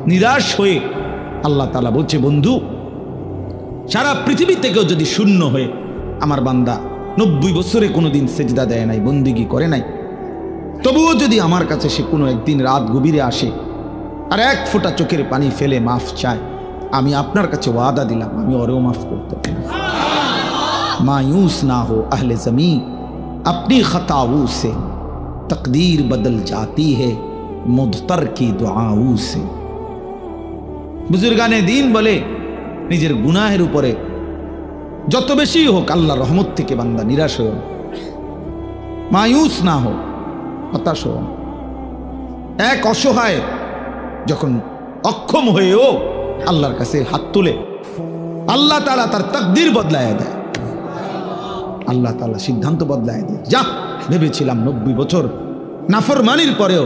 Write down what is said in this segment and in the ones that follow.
নিরাশ হয়ে আল্লাহ তাআলা বলছে, বন্ধু সারা পৃথিবী থেকেও যদি শূন্য হয়ে আমার বান্দা 90 বছরে কোনোদিন সেজদা দেয় নাই, বন্দিগি করে নাই, তবুও যদি আমার কাছে সে কোনো একদিন রাত গভীরে আসে আর এক ফোঁটা চোখের পানি ফেলে মাফ চায়, আমি আপনার কাছে ওয়াদা দিলাম আমি ওরেও মাফ করতে পারি। मायूस ना हो अहले ज़मीं अपनी खताओं से, तकदीर बदल जाती है मुद्तर की दुआओं से। बुजुर्गाने दीन बोले निजेर गुनाहेर उपरे যত বেশি হোক আল্লাহর রহমত থেকে বান্দা নিরাশ হও না, মায়ুস না হো, হতাশ হও না। এক অসহায় যখন অক্ষম হয়েও আল্লাহর কাছে হাত তুলে আল্লাহ তাআলা তার তাকদীর বদলায় দেয়, আল্লাহ তাআলা সিদ্ধান্ত বদলায় দেয়। যা ভেবেছিলাম 90 বছর নাফরমানির পরেও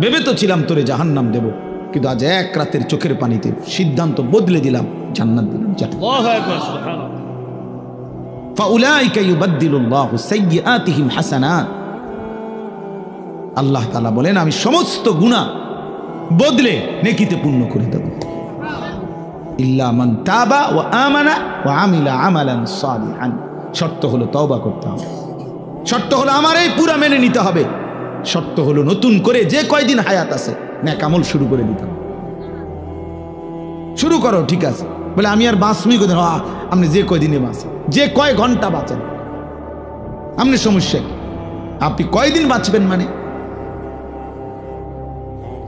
ভেবে তো ছিলাম তোরে জাহান্নাম দেব, কিন্তু আজ এক রাতের চোখের পানিতে সিদ্ধান্ত বদলে দিলাম, জান্নাত দিলাম। আল্লাহু আকবার, সুবহানাল্লাহ। ফাউলাইকা ইউবাদদিলুল্লাহু সাইয়্যাতিহিম হাসানাত। আল্লাহ তাআলা বলেন আমি সমস্ত গুনাহ বদলে নেকিতে পূর্ণ করে দেব। ইল্লা মান তাবা ওয়া আমানা ওয়া আমিলা আমালান সালিহান। শর্ত হলো তওবা করতে হবে, শর্ত হলো আমার এই পুরা মেনে নিতে হবে, শর্ত হলো নতুন করে যে কয়দিন হায়াত আছে নেক আমল শুরু করে দিতে হবে। শুরু করো, ঠিক আছে, বলে আমি আর বাঁচবই কোদিন, আপনি যে কয়দিনে বাঁচেন, যে কয় ঘন্টা বাঁচেন, আপনি সমস্যা কি, আপনি কয়দিন বাঁচবেন মানে।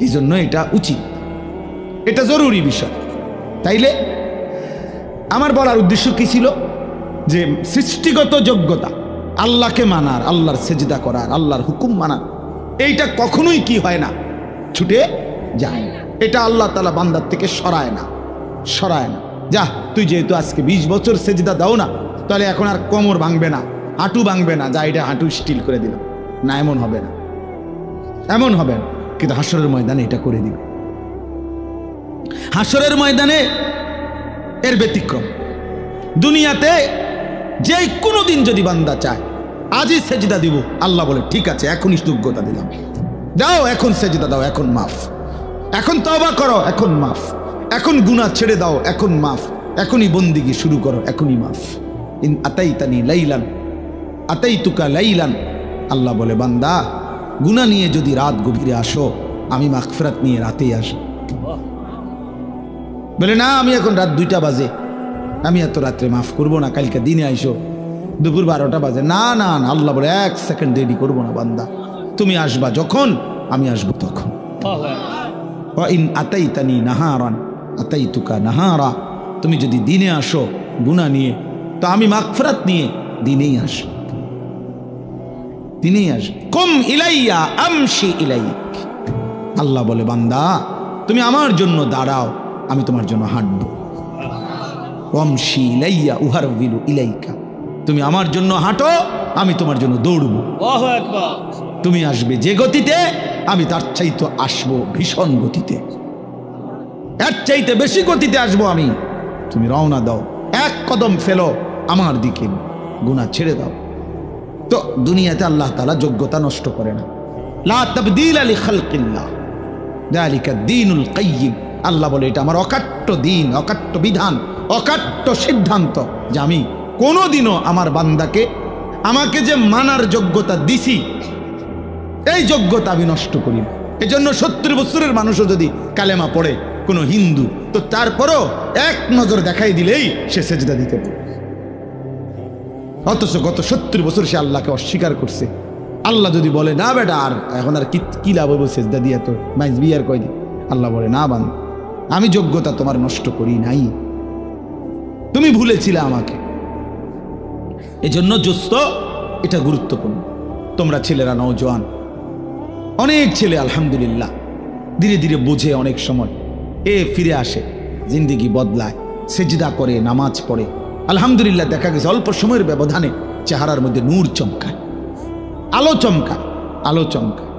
এই জন্য এটা উচিত, এটা জরুরি বিষয়। তাইলে আমার বলার উদ্দেশ্য কি ছিল, যে সৃষ্টিগত যোগ্যতা আল্লাহকে মানার, আল্লাহর সেজদা করার, আল্লাহর হুকুম মানার, এইটা কখনোই কি হয় না, ছুটে যায় না। এটা আল্লাহ তাআলা বান্দার থেকে সরায় না, সরায় না। যা তুই যেহেতু আজকে 20 বছর সেজদা দাও না, তাহলে এখন আর কোমর ভাঙবে না, হাঁটু ভাঙবে না, যা এটা হাঁটু স্টিল করে দিল না, এমন হবে না, এমন হবে না। কিন্তু হাসরের ময়দানে এটা করে দিবে, হাসরের ময়দানে এর ব্যতিক্রম। দুনিয়াতে যে কোনো দিন যদি বান্দা চায় আজই সেজদা দিব, আল্লাহ বলে ঠিক আছে এখনই যোগ্যতা দিলাম, দাও এখন সেজদা দাও, এখন মাফ, এখন তওবা করো, এখন মাফ, এখন গুনাহ ছেড়ে দাও, এখন মাফ, এখনই বন্দিগি শুরু করো, এখনই মাফ। ইন আতাইতানি লাইলান আতাইতুকা লাইলান। আল্লাহ বলে বান্দা গুনাহ নিয়ে যদি রাত গভীরে আসো, আমি মাগফিরাত নিয়ে রাতেই আসো। বলে না আমি এখন রাত 2টা বাজে, আমি এত রাত্রে মাফ করবো না, কালকে দিনে আইসো, দুপুর 12টা বাজে, না না না, আল্লাহ বলে 1 সেকেন্ড দেরি করবো না বান্দা, তুমি আসবা যখন আমি আসবো তখন। ওয়া ইন আতাইতানি নাহারান আতাইতুকা নাহারা। তুমি যদি দিনে আসো গুনাহ নিয়ে, তো আমি মাগফিরাত নিয়ে দিনেই আসো, দিনেই আসো। কুম ইলাইয়া আমশি ইলাইক। আল্লাহ বলে বান্দা তুমি আমার জন্য দাঁড়াও, আমি তোমার জন্য হাঁটবো। ওয়ামশি ইলাইয়া উহারবিলু ইলাইকা। তুমি আমার জন্য হাঁটো, আমি তোমার জন্য দৌড়বো। আল্লাহু আকবার। তুমি আসবে যে গতিতে, আমি তার চাইতে আসবো ভীষণ গতিতে, এর চাইতে বেশি গতিতে আসবো আমি। তুমি রওনা দাও, এক কদম ফেলো আমার দিকে, গুনাহ ছেড়ে দাও। তো দুনিয়াতে আল্লাহ তাআলা যোগ্যতা নষ্ট করে না। লা তাবদীলা লিখালকিল্লাহ যালিকা দ্বীনুল কাইয়্যিম। আল্লাহ বলে এটা আমার অকাট্য দিন, অকাট্য বিধান, অকাট্য সিদ্ধান্ত, যে আমি কোনোদিনও আমার বান্দাকে আমাকে যে মানার যোগ্যতা দিছি, এই যোগ্যতা আমি নষ্ট করি না। এজন্য 70 বছরের মানুষও যদি কালেমা পড়ে কোনো হিন্দু, তো তারপরও এক নজর দেখাই দিলেই সে সেজদা দিতে পারে। অথচ গত 70 বছর সে আল্লাহকে অস্বীকার করছে। আল্লাহ যদি বলে না বেটা আর এখন আর কি লাভ হইব সেজদা দিয়া, তো মাইজ বিয়ার কয় দিন, আল্লাহ বলে না বান্দা আমি যোগ্যতা তোমার নষ্ট করি নাই, তুমি ভুলেছিলে আমাকে। এজন্য দোস্ত এটা গুরুত্বপূর্ণ। তোমরা ছেলেরা নওজোয়ান, অনেক ছেলে আলহামদুলিল্লাহ ধীরে ধীরে বোঝে, অনেক সময় ফিরে আসে, জিন্দেগি বদলায়, সেজদা করে, নামাজ পড়ে, আলহামদুলিল্লাহ দেখা গেছে অল্প সময়ের ব্যবধানে চেহারার মধ্যে নূর চমকায়, আলো চমকায়, আলো চমকায়।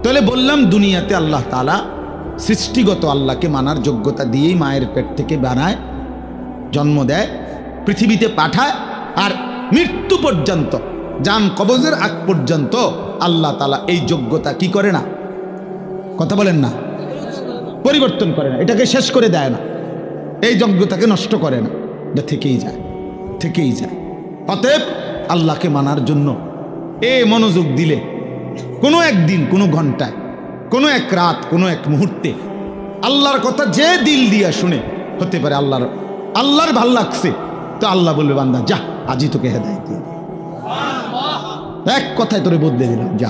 তাহলে বললাম দুনিয়াতে আল্লাহ তাআলা সৃষ্টিগত আল্লাহকে মানার যোগ্যতা দিয়েই মায়ের পেট থেকে বানায়, জন্ম দেয়, পৃথিবীতে পাঠায়, আর মৃত্যু পর্যন্ত, জান কবজের আগ পর্যন্ত আল্লাহ তাআলা এই যোগ্যতা কি করে না, কথা বলেন না, পরিবর্তন করে না, এটাকে শেষ করে দেয় না, এই যোগ্যতাকে নষ্ট করে না, এটা থেকেই যায়, থেকেই যায়। অতএব আল্লাহকে মানার জন্য মনোযোগ দিলে কোনো একদিন, কোনো ঘন্টায়, কোনো এক রাত, কোনো এক মুহূর্তে আল্লাহর কথা যে দিল দিয়া শুনে, হতে পারে আল্লাহর ভাল লাগছে, তো আল্লাহ বলবে বান্দা যা, আজই তোকে হেদায়েত দিয়ে দিই, এক কথায় তোরে বদলে দিলাম, যা,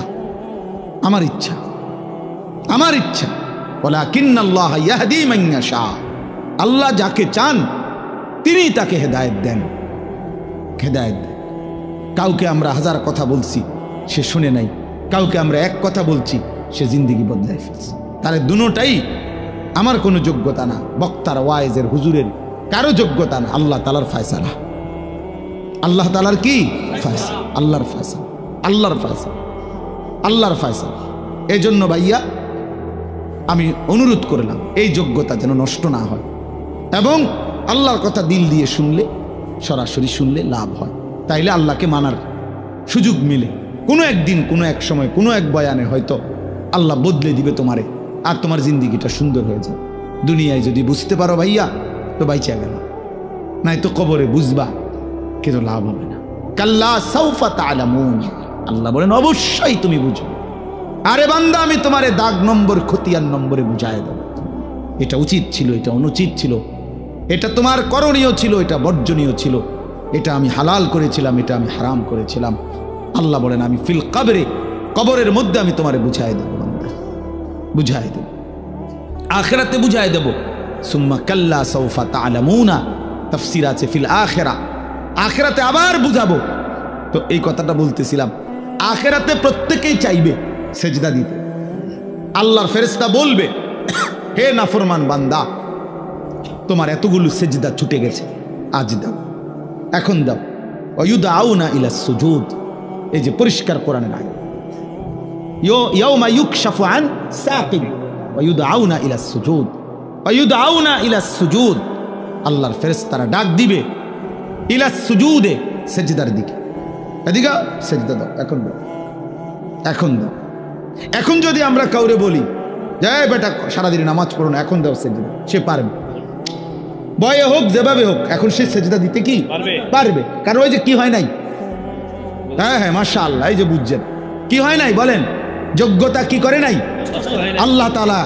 আমার ইচ্ছা, আমার ইচ্ছা। ওয়ালাকিন্নাল্লাহ ইয়াহদি মান ইয়াশা, আল্লাহ যাকে চান তিনি তাকে হেদায়েত দেন, হেদায়েত দেন। কাউকে আমরা হাজার কথা বলছি, সে শুনে নাই, কাউকে আমরা এক কথা বলছি, সে জিন্দেগি বদলাই ফেলছে। তাহলে দুটোটাই আমার কোনো যোগ্যতা না, বক্তার, ওয়াইজের, হুজুরের কারো যোগ্যতা না, আল্লাহ তাআলার ফয়সালা। আল্লাহ তাআলার কি ফয়সালা? আল্লাহর ফয়সালা, আল্লাহর ফয়সালা, আল্লাহর ফয়সালা। এই জন্য ভাইয়া আমি অনুরোধ করলাম এই যোগ্যতা যেন নষ্ট না হয়, এবং আল্লাহর কথা দিল দিয়ে শুনলে, সরাসরি শুনলে লাভ হয়, তাইলে আল্লাহকে মানার সুযোগ মিলে। কোনো একদিন, কোনো এক সময়, কোনো এক বয়ানে হয়তো আল্লাহ বদলে দিবে তোমারে, আর তোমার জিন্দিগিটা সুন্দর হয়ে যাবে। দুনিয়ায় যদি বুঝতে পারো ভাইয়া, তো বাইচা গেল, নাই তো কবরে বুঝবা, কিন্তু লাভ হবে না। কাল্লা সাউফা তা'লামুন, আল্লাহ বলেন অবশ্যই তুমি বুঝবে। আরে বান্দা, আমি তোমারে দাগ নম্বর, খতিয়ান নম্বরে বুঝায় দেব, এটা উচিত ছিল, এটা অনুচিত ছিল, এটা তোমার করণীয় ছিল, এটা বর্জনীয় ছিল, এটা আমি হালাল করেছিলাম, এটা আমি হারাম করেছিলাম। আল্লাহ বলেন আমি ফিল কবরে, কবরের মধ্যে আমি তোমারে বুঝায় দেব, বান্দা বুঝায় দেব, আখিরাতে বুঝায় দেব। সুম্মা কাল্লা সাউফা তা'লামুনা, তাফসীর আছে ফিল আখিরা, আখিরাতে আবার বুঝাবো। তো এই কথাটা বলতেছিলাম, আখিরাতে প্রত্যেকেই চাইবে সেজদা দিতে। আল্লাহর ফেরেশতা বলবে, হে নাফরমান বান্দা, তোমার এতগুলো সেজদা ছুটে গেছে, আজ দাও, এখন দাও। ওয়ায়ুদআউনা ইলাস সুজুদ, এই যে পরিষ্কার কোরআনের আয়াত, ইয়াউমা ইউকশাফু আন সাকিন ওয়ায়ুদআউনা ইলাস সুজুদ, ওয়ায়ুদআউনা ইলাস সুজুদ, আল্লাহর ফেরেশতারা ডাক দিবে ইলাস সুজুদে, সেজদার দিকে, এদিকে সেজদা দাও, এখন দাও, এখন দাও। এখন যদি আমরা কাউরে বলি যে বেটা সারাদিন নামাজ পড়ো না, এখন দাও সেজদা, সে পারবে, বয়ে হোক যেভাবে হোক, এখন সে সেজদা দিতে কি পারবে। কারণ ওই যে কি হয় নাই, হ্যাঁ হ্যাঁ মাশাআল্লাহ, এই যে বুঝছেন কি হয় নাই, বলেন যোগ্যতা কি করে নাই, আল্লাহ তাআলা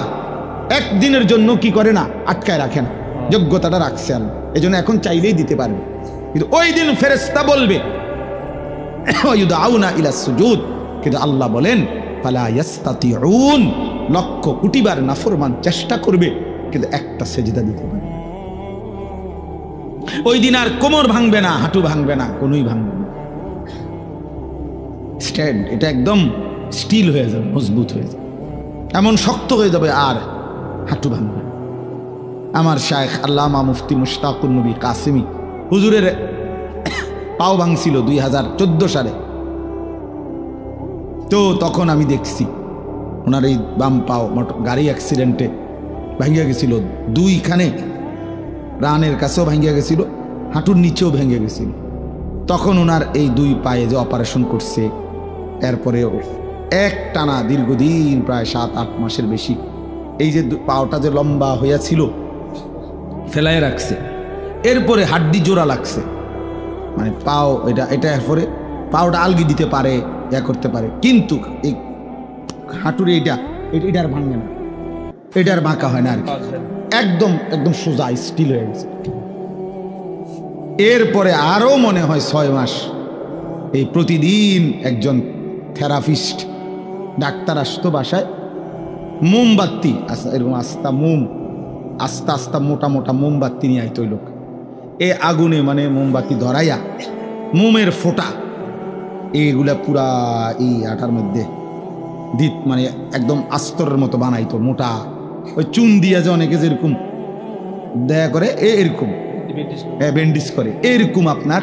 একদিনের জন্য কি করে না, আটকায় রাখে না, যোগ্যতাটা রাখছে আল্লাহ, এই জন্য এখন চাইলেই দিতে পারবে। কিন্তু ওই দিন ফেরেশতা বলবে ওয়ায়ুদআউনা ইলাস সুজুদ, কিন্তু আল্লাহ বলেন ফালা ইয়াস্তাতিউন, লক্ষ কোটিবার নাফরমান চেষ্টা করবে, কিন্তু একটা সেজদা দিতে পারবে। ওই দিন আর কোমর ভাঙবে না, হাঁটু ভাঙবে না, কোনোই ভাঙবে না, স্ট্যান্ড, এটা একদম স্টিল হয়ে যাবে, মজবুত হয়ে যাবে, এমন শক্ত হয়ে যাবে, আর হাঁটু ভাঙবে না। আমার শায়েখ আল্লামা মুফতি মুশতাকুন নবী কাসেমি হুজুরের পাও ভাঙছিল 2014 সালে। তো তখন আমি দেখছি ওনার এই বাম পাও গাড়ি অ্যাক্সিডেন্টে ভাঙিয়া গেছিল, দুইখানে রানের কাছেও ভাঙিয়া গেছিল, হাঁটুর নিচেও ভেঙে গেছিল। তখন ওনার এই দুই পায়ে যে অপারেশন করছে, এরপরেও এক টানা দীর্ঘদিন প্রায় 7-8 মাসের বেশি এই যে পাওটা যে লম্বা হইয়াছিল ফেলায় রাখছে, এরপরে হাড্ডি জোড়া লাগছে, মানে পাও এটা এরপরে পাওটা আলগি দিতে পারে, ইয়া করতে পারে, কিন্তু এই হাঁটুর এটা আর ভাঙে না, এটা আর বাঁকা হয় না আর কি, একদম একদম সোজা স্টিল হয়ে গেছে। এরপরে আরো মনে হয় 6 মাস এই প্রতিদিন একজন থেরাপিস্ট ডাক্তার আসতো বাসায়, মোমবাতি এরকম আস্তা আস্তা মোটা মোটা মোমবাতি নিয়ে আইতো লোক, এ আগুনে মানে মোমবাতি ধরাইয়া মোমের ফোঁটা এইগুলা পুরা এই আটার মধ্যে দিত, মানে একদম আস্তরের মতো বানাইতো, মোটা ওই চুন দিয়া যে অনেকে যেরকম দয়া করে এরকম ব্যান্ডেজ করে, এরকম আপনার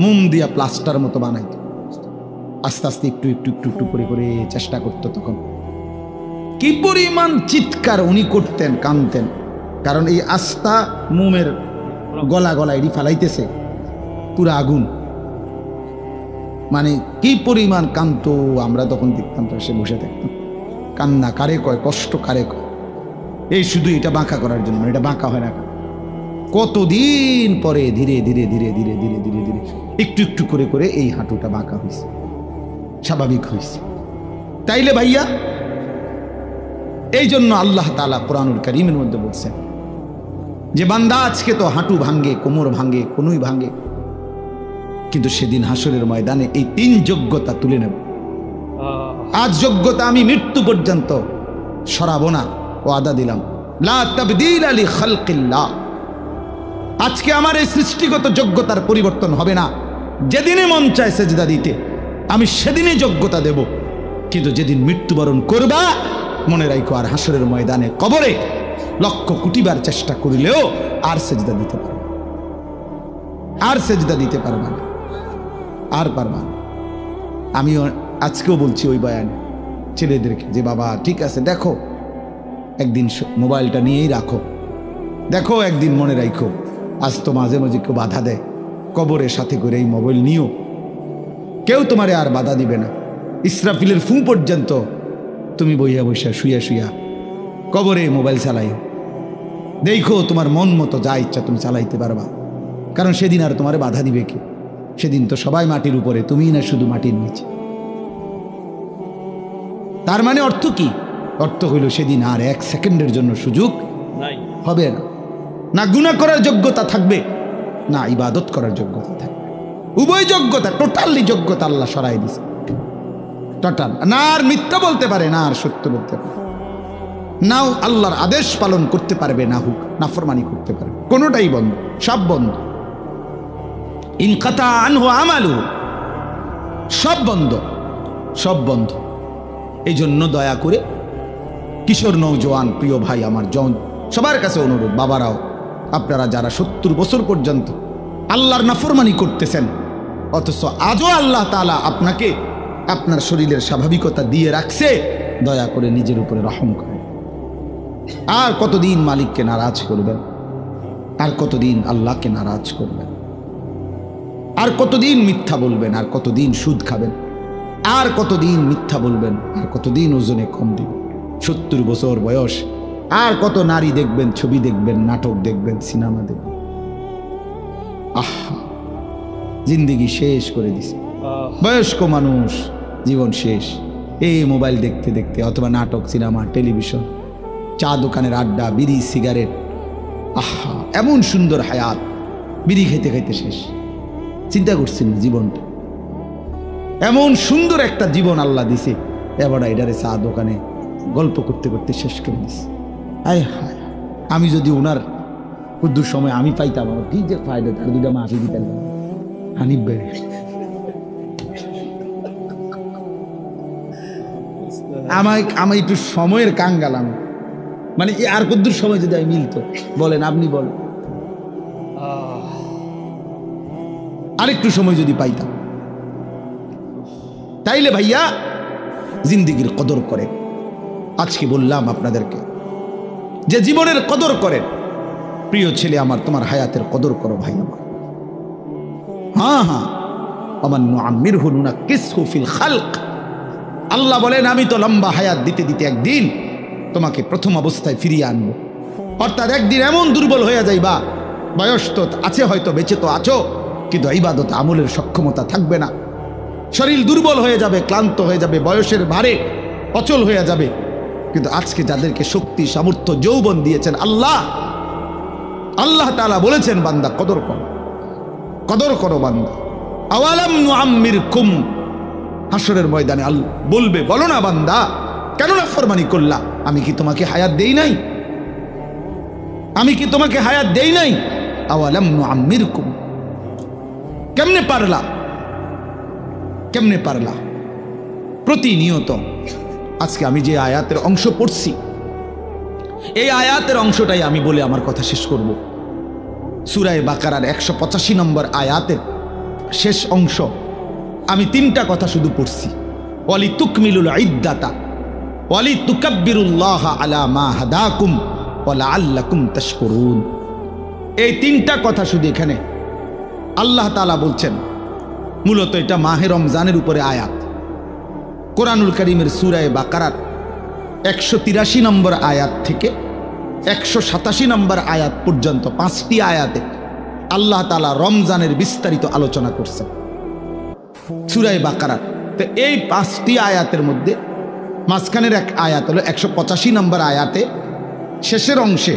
মোম দিয়া প্লাস্টার মতো বানাইতো। আস্তে আস্তে একটু একটু একটু একটু করে করে চেষ্টা করতো। তখন কি পরিমাণ চিৎকার উনি করতেন, কানতেন, কারণ এই আস্তা মোমের গলা গলা এটি ফালাইতেছে পুরা আগুন, মানে কি পরিমাণ কান্ত। আমরা তখন দেখতাম, সে বসে থাকতাম, কান্না কারে কয়, কষ্ট কারে কয়। এই শুধু এটা বাঁকা করার জন্য, এটা বাঁকা হয় না। কতদিন পরে ধীরে ধীরে ধীরে ধীরে ধীরে ধীরে ধীরে একটু একটু করে করে এই হাঁটুটা বাঁকা হয়েছে, স্বাভাবিক হয়েছে। তাইলে ভাইয়া, এই জন্য আল্লাহ তাআলা কোরআনুল কারীমের মধ্যে বলছেন যে বান্দা আজকে তো হাঁটু ভাঙ্গে, কোমর ভাঙ্গে, কনুই ভাঙ্গে, কিন্তু সেদিন হাসরের ময়দানে এই 3 যোগ্যতা তুলে নেব। আজ যোগ্যতা আমি মৃত্যু পর্যন্ত সরাবো না, ওয়াদা দিলাম। লা তাবদীলা লি খালকিল্লাহ। আজকে আমার এই সৃষ্টিগত যোগ্যতার পরিবর্তন হবে না। যেদিনে মন চায় সেজদা দিতে, আমি সেদিনই যোগ্যতা দেব। কিন্তু যেদিন মৃত্যুবরণ করবা, মনে রাখো আর হাসরের ময়দানে কবরে লক্ষ কোটিবার চেষ্টা করিলেও আর সেজদা দিতে পারবে, আর সেজদা দিতে পারবা না, আর পারবা না। আমি আজকেও বলছি ওই বয়ানে ছেলেদেরকে যে বাবা ঠিক আছে, দেখো একদিন মোবাইলটা নিয়েই রাখো, দেখো একদিন মনে রাখো, আজ তো মাঝে মাঝে কেউ বাধা দেয়, কবরের সাথে করে এই মোবাইল নিও, কেউ তোমারে আর বাধা দিবে না। ইসরাফিলের ফু পর্যন্ত তুমি বইয়া বইয়া শুইয়া শুইয়া কবরে মোবাইল চালাইও, দেখো তোমার মন মতো যা ইচ্ছা তুমি চালাইতে পারবা। কারণ সেদিন আর তোমারে বাধা দিবে কে? সেদিন তো সবাই মাটির উপরে, তুমি না শুধু মাটির নিচে। তার মানে অর্থ কি? অর্থ হইল সেদিন আর 1 সেকেন্ডের জন্য সুযোগ হবে না। না গুনাহ করার যোগ্যতা থাকবে, না ইবাদত করার যোগ্যতা থাকবে। উভয় যোগ্যতা, টোটালি যোগ্যতা আল্লাহ সরাই দিছে, টোটাল। না আর মিথ্যা বলতে পারে, না আর সত্য বলতে পারে, নাও আল্লাহর আদেশ পালন করতে পারবে, না হুক নাফরমানি করতে পারবে, কোনোটাই বন্ধ, সব বন্ধ। ইনকাতা আনহু আমালু, সব বন্ধ, সব বন্ধ। এই জন্য দয়া করে কিশোর নওজোয়ান প্রিয় ভাই আমার সবার কাছে অনুরোধ, বাবারাও আপনারা যারা 70 বছর পর্যন্ত আল্লাহর নাফরমানি করতেছেন, অথচ আজও আল্লাহ তাআলা আপনাকে আপনার শরীরের স্বাভাবিকতা দিয়ে রাখছে, দয়া করে নিজের উপরে রহম করেন। আর কতদিন মালিককে নারাজ করবেন? আর কতদিন আল্লাহকে নারাজ করবেন? আর কতদিন মিথ্যা বলবেন? আর কতদিন সুদ খাবেন? আর কতদিন মিথ্যা বলবেন? আর কতদিন ওজনে কম দিবেন? 70 বছর বয়স, আর কত নারী দেখবেন, ছবি দেখবেন, নাটক দেখবেন, সিনেমা দেখবেন। আহা, জিন্দেগি শেষ করে দিছে। বয়স্ক মানুষ, জীবন শেষ এই মোবাইল দেখতে দেখতে, অথবা নাটক, সিনেমা, টেলিভিশন, চা দোকানের আড্ডা, বিড়ি, সিগারেট। আহা, এমন সুন্দর হায়াত, বিড়ি খাইতে খাইতে শেষ। চিন্তা করছেন জীবনটা, এমন সুন্দর একটা জীবন আল্লাহ দিছে, এবার এটারে চা দোকানে গল্প করতে করতে শেষ করে দিছে। আয় হায়, আমি যদি ওনার কুদ্দুর সময় আমি পাইতাম, আমার কি যে ফায়দা, তার 2টা মাফি দিতেন হানিফ ভাই। আমি একটু সময়ের কাঙ্গালাম, মানে আর কুদ্দুর সময় যদি আমি মিলতো, বলেন আপনি বলেন, আরেকটু সময় যদি পাইতাম। তাইলে ভাইয়া জিন্দেগির কদর করেন। আজকে বললাম আপনাদেরকে যে জীবনের কদর করেন। প্রিয় ছেলে আমার, তোমার হায়াতের কদর করো ভাই আমার। হ্যাঁ হ্যাঁ, আমান নুআম্মিরহু নুনাক্কিসহু ফিল খালক। আল্লাহ বলেন আমি তো লম্বা হায়াত দিতে দিতে একদিন তোমাকে প্রথম অবস্থায় ফিরিয়ে আনবো। অর্থাৎ একদিন এমন দুর্বল হয়ে যাইবা, বয়স তো আছে হয়তো, বেঁচে তো আছো, কিন্তু ইবাদত আমলের সক্ষমতা থাকবে না। শরীর দুর্বল হয়ে যাবে, ক্লান্ত হয়ে যাবে, বয়সের ভারে অচল হয়ে যাবে। কিন্তু আজকে যাদেরকে শক্তি, সামর্থ্য, যৌবন দিয়েছেন আল্লাহ, আল্লাহ তাআলা বলেছেন বান্দা কদর করো, কদর করো বান্দা। আওয়ালাম নুআম্মিরকুম, হাসরের ময়দানে আল্লাহ বলবে, বলো না বান্দা কেন নাফরমানি করলা? আমি কি তোমাকে হায়াত দেই নাই? আমি কি তোমাকে হায়াত দেই নাই? আওয়ালাম নুআম্মিরকুম, কেমনে পারলা? কেমনে পারলা? প্রতিনিয়ত আজকে আমি যে আয়াতের অংশ পড়ছি, এই আয়াতের অংশটাই আমি বলে আমার কথা শেষ করব। সূরা বাকারার 185 নম্বর আয়াতের শেষ অংশ আমি 3টা কথা শুধু পড়ছি। ওয়ালি তুকমিলুল ইদ্দাতা ওয়ালি তুকাব্বিরুল্লাহ আলা মা হাদাকুম ওয়া লাআল্লাকুম তাশকুরুন। এই 3টা কথা শুধু এখানে আল্লাহ তাআলা বলছেন। মূলত এটা মাহে রমজানের উপরে আয়াত। কোরআনুল কারীমের সূরা বাকারার 183 নম্বর আয়াত থেকে 187 নম্বর আয়াত পর্যন্ত 5টি আয়াতে আল্লাহ তাআলা রমজানের বিস্তারিত আলোচনা করছেন সূরা বাকারা। তো এই 5টি আয়াতের মধ্যে মাঝখানের এক আয়াত হলো 185 নম্বর আয়াতে শেষের অংশে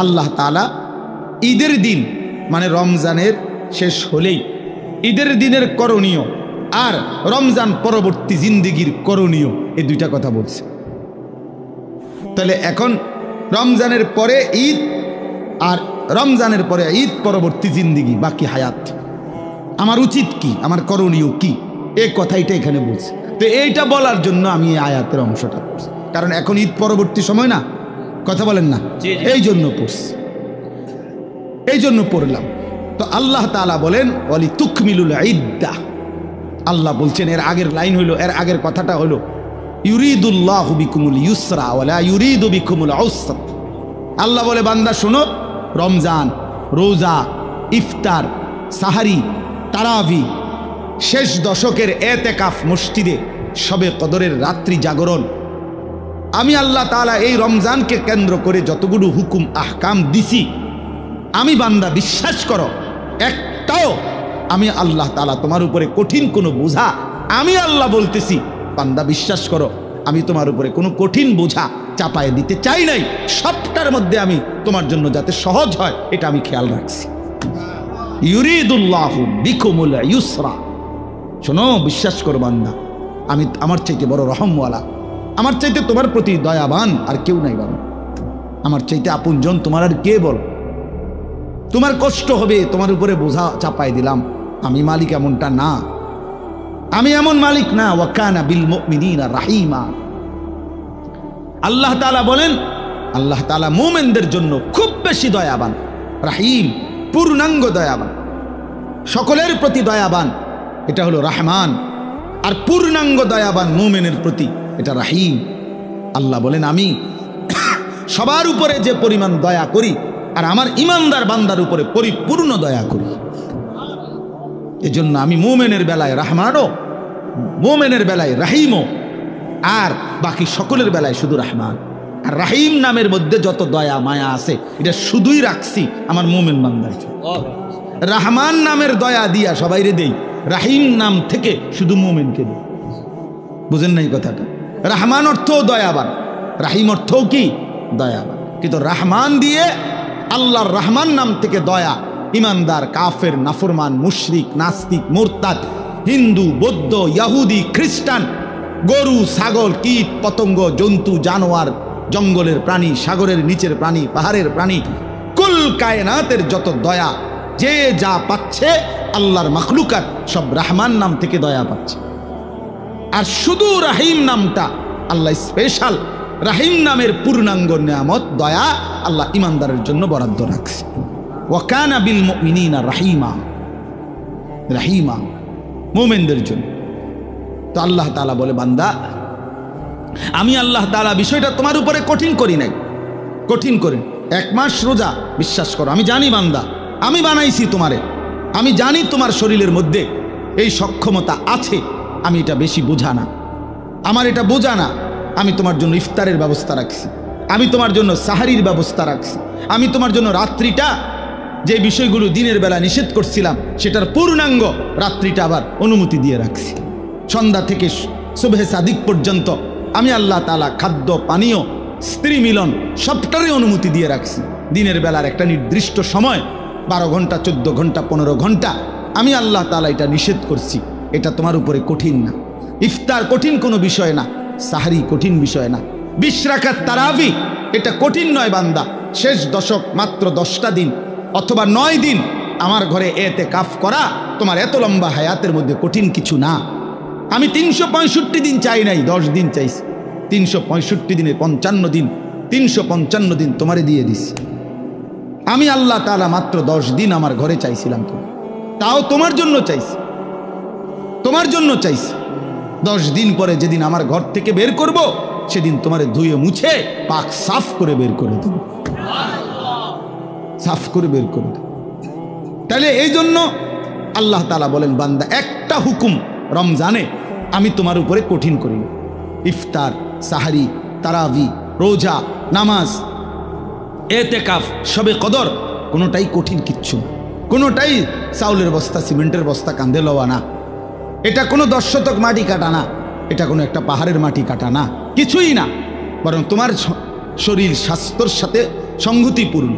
আল্লাহ তাআলা ঈদের দিন মানে রমজানের শেষ হলেই ঈদের দিনের করণীয় আর রমজান পরবর্তী জিন্দেগির করণীয় এই দুইটা কথা বলছে। তাহলে এখন রমজানের পরে ঈদ আর রমজানের পরে ঈদ পরবর্তী জিন্দেগি বাকি হায়াত, আমার উচিত কি, আমার করণীয় কি, এই কথাইটা এখানে বলছে। তো এইটা বলার জন্য আমি এই আয়াতের অংশটা পড়ছি, কারণ এখন ঈদ পরবর্তী সময় না, কথা বলেন না, এই জন্য পড়ছি, এই জন্য পড়লাম। তো আল্লাহ তাআলা বলেন ওয়ালি তুকমিলুল ইদ্দাহ, আল্লাহ বলছেন এর আগের লাইন হইল, এর আগের কথাটা হলো ইউরিদুল্লাহু বিকুমুল ইউসরা ওয়ালা ইউরিদু বিকুমুল উসরা। আল্লাহ বলে বান্দা শোনো, রমজান, রোজা, ইফতার, সাহারি, তারাবি, শেষ দশকের এতেকাফ মসজিদে, শবে কদরের রাত্রি জাগরণ, আমি আল্লাহ তাআলা এই রমজানকে কেন্দ্র করে যতগুলো হুকুম আহকাম দিছি, আমি বান্দা বিশ্বাস করো একটাও আমি আল্লাহ তাআলা তোমার উপরে কঠিন কোনো বোঝা, আমি আল্লাহ বলতেছি বান্দা বিশ্বাস করো আমি তোমার উপরে কোনো কঠিন বোঝা চাপায় দিতে চাই নাই, সবটার মধ্যে আমি তোমার জন্য যাতে সহজ হয় এটা আমি খেয়াল রাখছি। ইউরিদুল্লাহু বিকুমুল ইউসরা, শোনো বিশ্বাস করো বান্দা আমি আমার চাইতে বড় রহমওয়ালা, আমার চাইতে তোমার প্রতি দয়াবান আর কেউ নাই বাবা, আমার চাইতে আপনজন তোমার আর কে বল, তোমার কষ্ট হবে তোমার উপরে বোঝা চাপাই দিলাম, আমি মালিক এমনটা না, আমি এমন মালিক না। ওয়া কানা বিল মুমিনিনা রাহিমা, আল্লাহ তাআলা বলেন আল্লাহ তাআলা মুমিনদের জন্য খুব বেশি দয়াবান, রাহিম পূর্ণাঙ্গ দয়াবান, সকলের প্রতি দয়াবান, এটা হলো রহমান, আর পূর্ণাঙ্গ দয়াবান মুমিনের প্রতি এটা রাহিম। আল্লাহ বলেন আমি সবার উপরে যে পরিমাণ দয়া করি আর আমার ইমানদার বান্দার উপরে পরিপূর্ণ দয়া করি, এজন্য আমি মুমিনের বেলায় রহমানও, মুমিনের বেলায় রাহিমও, আর বাকি সকলের বেলায় শুধু রহমান। আর রাহিম নামের মধ্যে যত দয়া মায়া আছে এটা শুধুই রাখছি আমার মুমিন বান্দার জন্য। রহমান নামের দয়া দিয়া সবাইরে দেই, রাহিম নাম থেকে শুধু মুমিনকে দেই। বুঝেন নাই কথাটা? রহমান অর্থও দয়াবান, রাহিম অর্থও কি দয়াবান, কিন্তু রহমান দিয়ে আল্লাহর রহমান নাম থেকে দয়া ইমানদার, কাফের, নাফরমান, মুশরিক, নাস্তিক, মুরতাদ, হিন্দু, বৌদ্ধ, ইহুদি, খ্রিস্টান, গরু, ছাগল, কীট পতঙ্গ, জন্তু, জানোয়ার, জঙ্গলের প্রাণী, সাগরের নিচের প্রাণী, পাহাড়ের প্রাণী, কুল কায়নাতের যত দয়া যে যা পাচ্ছে আল্লাহর মাখলুকাত সব রহমান নাম থেকে দয়া পাচ্ছে। আর শুধু রাহিম নামটা আল্লাহ স্পেশাল, রাহিম নামের পূর্ণাঙ্গ নিয়ামত দয়া আল্লাহ ইমানদারের জন্য বরাদ্দ রাখছে। ওয়া কানা বিল মুমিনিনা রাহিমা, রাহিমা মুমিনদের জন্য। তো আল্লাহ তাআলা বলে বান্দা আমি আল্লাহ তাআলা বিষয়টা তোমার উপরে কঠিন করি নাই, কঠিন করে 1 মাস রোজা, বিশ্বাস করো আমি জানি বান্দা আমি বানাইছি তোমারে, আমি জানি তোমার শরীরের মধ্যে এই সক্ষমতা আছে, আমি এটা বেশি বোঝা না, আমার এটা বোঝা না, আমি তোমার জন্য ইফতারের ব্যবস্থা রাখছি, আমি তোমার জন্য সাহারির ব্যবস্থা রাখছি, আমি তোমার জন্য রাত্রিটা যে বিষয়গুলো দিনের বেলা নিষেধ করছিলাম সেটার পূর্ণাঙ্গ রাত্রিটা আবার অনুমতি দিয়ে রাখছি। সন্ধ্যা থেকে সুবহে সাদিক পর্যন্ত আমি আল্লাহ তাআলা খাদ্য পানীয় স্ত্রী মিলন সবটারই অনুমতি দিয়ে রাখছি। দিনের বেলার একটা নির্দিষ্ট সময় 12 ঘন্টা 14 ঘন্টা 15 ঘন্টা আমি আল্লাহ তাআলা এটা নিষেধ করছি, এটা তোমার উপরে কঠিন না। ইফতার কঠিন কোনো বিষয় না, সাহারি কঠিন বিষয় না, 20 রাকাত তারাবি এটা কঠিন নয় বান্দা। শেষ দশক মাত্র 10টা দিন অথবা 9 দিন আমার ঘরে এতেকাফ করা তোমার এত লম্বা হায়াতের মধ্যে কঠিন কিছু না। আমি 365 দিন চাই নাই, 10 দিন চাইছি। 365 দিনে 55 দিন, 355 দিন তোমারে দিয়ে দিছি। আমি আল্লাহ তাআলা মাত্র 10 দিন আমার ঘরে চাইছিলাম, তো তাও তোমার জন্য চাইছি, তোমার জন্য চাইছি। 10 দিন পরে যেদিন আমার ঘর থেকে বের করব সেদিন তোমারে ধুয়ে মুছে পাক সাফ করে বের করে দেব, সাফ করে বের করে দেব। তাহলে এই জন্য আল্লাহ তাআলা বলেন বান্দা একটা হুকুম রমজানে আমি তোমার উপরে কঠিন করি না। ইফতার, সাহারি, তারাবি, রোজা, নামাজ, এতেকাফ, শবে কদর, কোনোটাই কঠিন কিচ্ছু, কোনোটাই চাউলের বস্তা সিমেন্টের বস্তা কাঁধে লওয়া না, এটা কোনো 10 শতক মাটি কাটা না, এটা কোনো একটা পাহাড়ের মাটি কাটা না, কিছুই না, বরং তোমার শরীর স্বাস্থ্যর সাথে সংগতিপূর্ণ।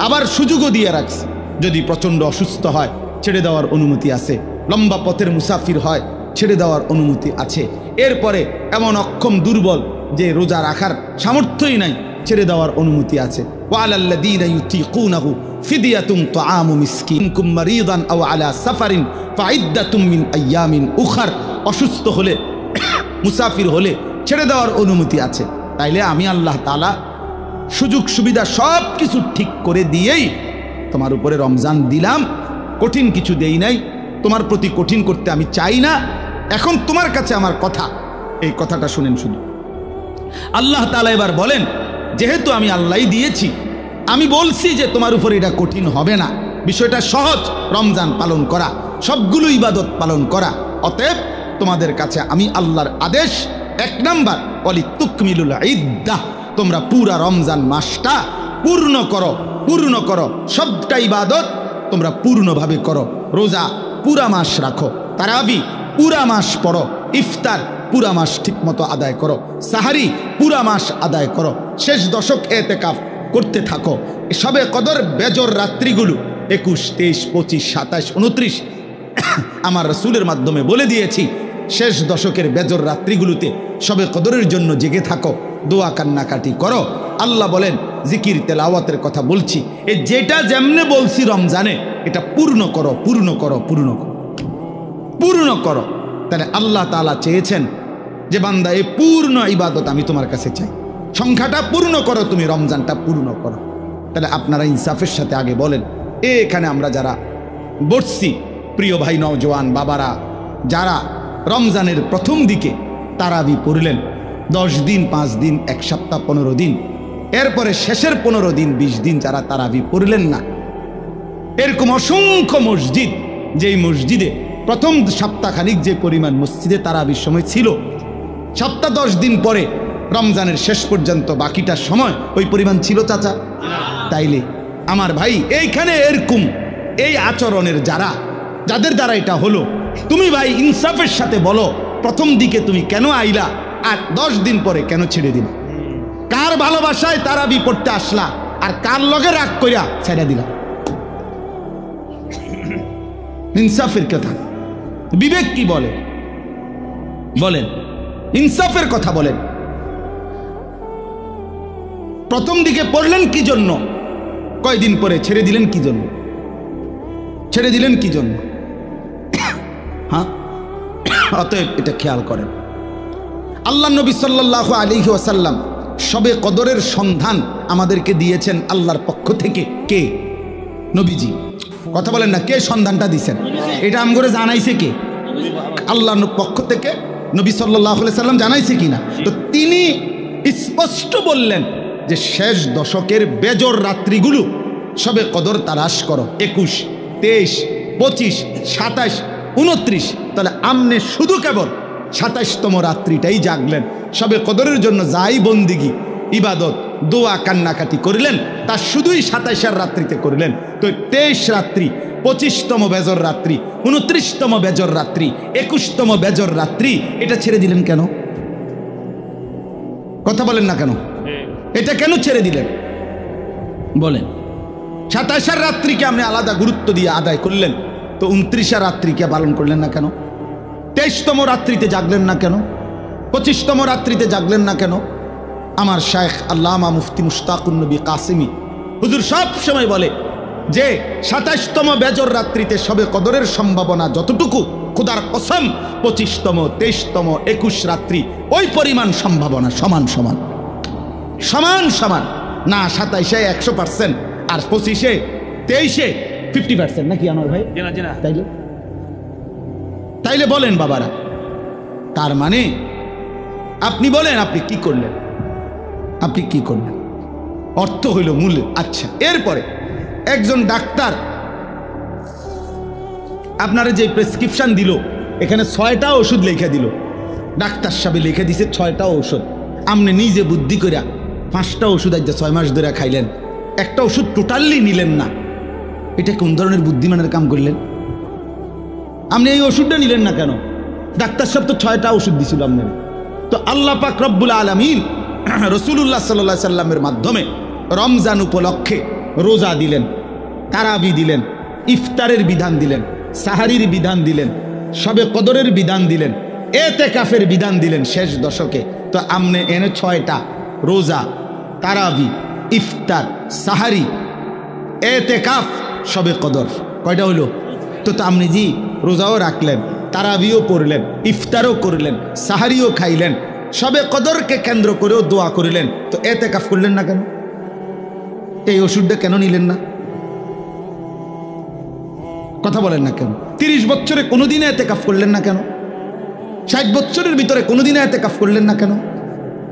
আবার সুযোগও দিয়ে রাখছে, যদি প্রচণ্ড অসুস্থ হয় ছেড়ে দেওয়ার অনুমতি আছে, লম্বা পথের মুসাফির হয় ছেড়ে দেওয়ার অনুমতি আছে, এরপরে এমন অক্ষম দুর্বল যে রোজা রাখার সামর্থ্যই নাই ছেড়ে দেওয়ার অনুমতি আছে। ওয়ালাল্লাযীনা ইউতীকুনাহু ফিদিয়াতুন তুআমু মিসকিন কুম মারিদান আও আলা সাফারিন ফাইদ্দাতুম মিন আইয়ামিন উখার, অসুস্থ হলে মুসাফির হলে ছেড়ে দেওয়ার অনুমতি আছে। তাইলে আমি আল্লাহ তাআলা সুযোগ সুবিধা সব কিছু ঠিক করে দিয়েই তোমার উপরে রমজান দিলাম, কঠিন কিছু দেই নাই, তোমার প্রতি কঠিন করতে আমি চাই না। এখন তোমার কাছে আমার কথা, এই কথাটা শুনেন শুধু। আল্লাহ তাআলা এবার বলেন, যেহেতু আমি আল্লাহই দিয়েছি, আমি বলছি যে তোমার উপর এটা কঠিন হবে না, বিষয়টা সহজ, রমজান পালন করা, সবগুলো ইবাদত পালন করা। অতএব তোমাদের কাছে আমি আল্লাহর আদেশ, 1 নাম্বার ওয়ালিতুকমিলুল ইদ্দাহ, তোমরা পুরা রমজান মাসটা পূর্ণ করো, পূর্ণ করো, সবটা ইবাদত তোমরা পূর্ণভাবে করো। রোজা পুরা মাস রাখো, তারাবি পুরা মাস পড়ো, ইফতার পুরা মাস ঠিকমতো আদায় করো, সাহারি পুরা মাস আদায় করো, শেষ দশক এতেকাফ করতে থাকো। সবে কদর বেজর রাত্রিগুলো 21, 23, 25, 27, 29 আমার রাসূলের মাধ্যমে বলে দিয়েছি, শেষ দশকের বেজর রাত্রিগুলোতে সবে কদরের জন্য জেগে থাকো, দোয়া কান্নাকাটি করো। আল্লাহ বলেন জিকির তেলাওয়াতের কথা বলছি, এ যেটা যেমনে বলছি রমজানে এটা পূর্ণ করো, পূর্ণ করো, পূর্ণ করো, পূর্ণ করো। তাহলে আল্লাহ তাআলা চেয়েছেন যে বান্দা এই পূর্ণ ইবাদত আমি তোমার কাছে চাই, সংখ্যাটা পূর্ণ করো, তুমি রমজানটা পূর্ণ করো। তাহলে আপনারা ইনসাফের সাথে আগে বলেন, এখানে আমরা যারা বসছি, প্রিয় ভাই নওজোয়ান বাবারা, যারা রমজানের প্রথম দিকে তারাবি পড়লেন 10 দিন, 5 দিন, 1 সপ্তাহ, 15 দিন, এরপরে শেষের 15 দিন, 20 দিন যারা তারাবি পড়লেন না, এরকম অসংখ্য মসজিদ, যেই মসজিদে প্রথম সপ্তাহখানিক যে পরিমাণ মসজিদে তারাবির সময় ছিল, সপ্তাহ 10 দিন পরে রমজানের শেষ পর্যন্ত বাকিটা সময় ওই পরিমাণ ছিল চাচা? তাইলে আমার ভাই এইখানে এরকম এই আচরণের যাদের দ্বারা এটা হলো, তুমি ভাই ইনসাফের সাথে বলো, প্রথম দিকে তুমি কেন আইলা আর 10 দিন পরে কেন ছেড়ে দিলা? কার ভালোবাসায় তারাবি পড়তে আসলা আর কার লগে রাগ কইরা ছেড়ে দিলা? ইনসাফের কথা, বিবেক কি বলে? বলেন, ইনসাফের কথা বলেন। প্রথম দিকে পড়লেন কি জন্য? কয়দিন পরে ছেড়ে দিলেন কি জন্য? ছেড়ে দিলেন কি জন্য? হ্যাঁ, অতএব এটা খেয়াল করেন। আল্লাহ নবী সাল্লাল্লাহু আলাইহি ওয়াসাল্লাম শবে কদরের সন্ধান আমাদেরকে দিয়েছেন আল্লাহর পক্ষ থেকে। কে? নবীজি। কথা বলেন না, কে সন্ধানটা দিয়েছেন? এটা আমগরে জানাইছে কে? আল্লাহর পক্ষ থেকে নবী সাল্লাল্লাহু আলাইহি সাল্লাম জানাইছে কিনা? তো তিনি স্পষ্ট বললেন যে শেষ দশকের বেজর রাত্রিগুলো শবে কদর তালাশ করো, 21, 23, 25, 27, 29। তাহলে আমনে শুধু কেবল 27তম রাত্রিটাই জাগলেন, শবে কদরের জন্য যাই বন্দিগি ইবাদত দোয়া কান্নাকাটি করিলেন তা শুধুই 27 রাত্রিতে করিলেন। তো 23 রাত্রি, 25তম বেজর রাত্রি, 29তম বেজর রাত্রি, 21তম বেজর রাত্রি, এটা ছেড়ে দিলেন কেন? কথা বলেন না কেন? এটা কেন ছেড়ে দিলেন বলেন? 27 রাত্রিকে আপনি আলাদা গুরুত্ব দিয়ে আদায় করলেন, তো 29 রাত্রিকে পালন করলেন না কেন? 23তম রাত্রিতে জাগলেন না কেন? 25তম রাত্রিতে জাগলেন না কেন? আমার শায়েখ আল্লামা মুফতি মুশতাকুন নবী কাসিমি হুজুর সব সময় বলে যে 27তম বেজর রাত্রিতে শবে কদরের সম্ভাবনা যতটুকু, খোদার কসম 25তম, 23তম, 21 রাত্রি ওই পরিমাণ সম্ভাবনা সমান সমান, সমান সমান না। 27-এ 100% আর 25-এ 23-এ 50% নাকি আমার ভাই? তাইলে বলেন বাবারা, তার মানে আপনি বলেন আপনি কি করলেন? আপনি কি করলেন? অর্থ হইল মূল। আচ্ছা, এরপরে একজন ডাক্তার আপনারা যে প্রেসক্রিপশন দিল, এখানে 6টা ওষুধ লিখে দিল, ডাক্তার সাহেব লিখে দিছে 6টা ওষুধ, আপনি নিজে বুদ্ধি করে 5টা ওষুধ আজ 6 মাস ধরে খাইলেন, একটা ওষুধ টোটালি নিলেন না, এটা কোন ধরনের বুদ্ধিমানের কাম করলেন? আপনি এই ওষুধটা নিলেন না কেন? ডাক্তার সাহেব তো 6টা ওষুধ দিছিল আপনার। তো আল্লাহ পাক রব্বুল আলামিন রাসূলুল্লাহ সাল্লাল্লাহু আলাইহি সাল্লামের মাধ্যমে রমজান উপলক্ষে রোজা দিলেন, তারাবি দিলেন, ইফতারের বিধান দিলেন, সাহারির বিধান দিলেন, শবে কদরের বিধান দিলেন, এতেকাফের বিধান দিলেন শেষ দশকে। তো আমনে এনে 6টা রোজা, তারাবি, ইফতার, সাহারি, এতেকাফ, শবে কদর, কয়টা হইল? তো আপনি জি রোজাও রাখলেন, তারাবিও পড়লেন, ইফতারও করলেন, সাহারিও খাইলেন, শবে কদরকে কেন্দ্র করেও দোয়া করিলেন, তো এতেকাফ করলেন না কেন? এই ওষুধটা কেন নিলেন না? কথা বলেন না কেন? 30 বছরে কোনোদিনে এতেকাফ করলেন না কেন? 60 বছরের ভিতরে কোনোদিনে এতেকাফ করলেন না কেন?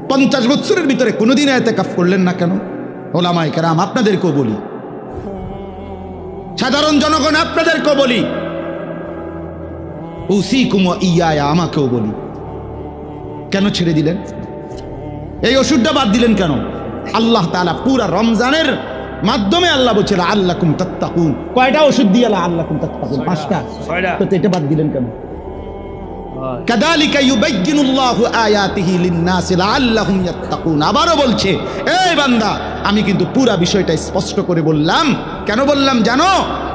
50 বছরের ভিতরে কোনোদিনে এতেকাফ করলেন না কেন? ওলামায়ে কেরাম আপনাদেরকেও বলি, সাধারণ জনগণ আপনাদেরকেও বলি, উসিকুম ওয়া ইয়া, আমাকেও বলি, কেন ছেড়ে দিলেন? এই ওষুধটা বাদ দিলেন কেন? আল্লাহ তাআলা পুরা রমজানের মাধ্যমে আল্লাহ বলছে লাআল্লাকুম তাত্তাকুন। কয়টা ওষুধ দিয়ে লাআল্লাকুম তাত্তাকুন? 5টা। তো এটা বাদ দিলেন কেন? কাযালিকা ইউবাইয়িনুল্লাহু আয়াতিহি লিন-নাসি লাআল্লাহুম ইয়াত্তাকুন। আবারও বলছে, এই বান্দা, আমি কিন্তু পুরা বিষয়টা স্পষ্ট করে বললাম। কেন বললাম জানো?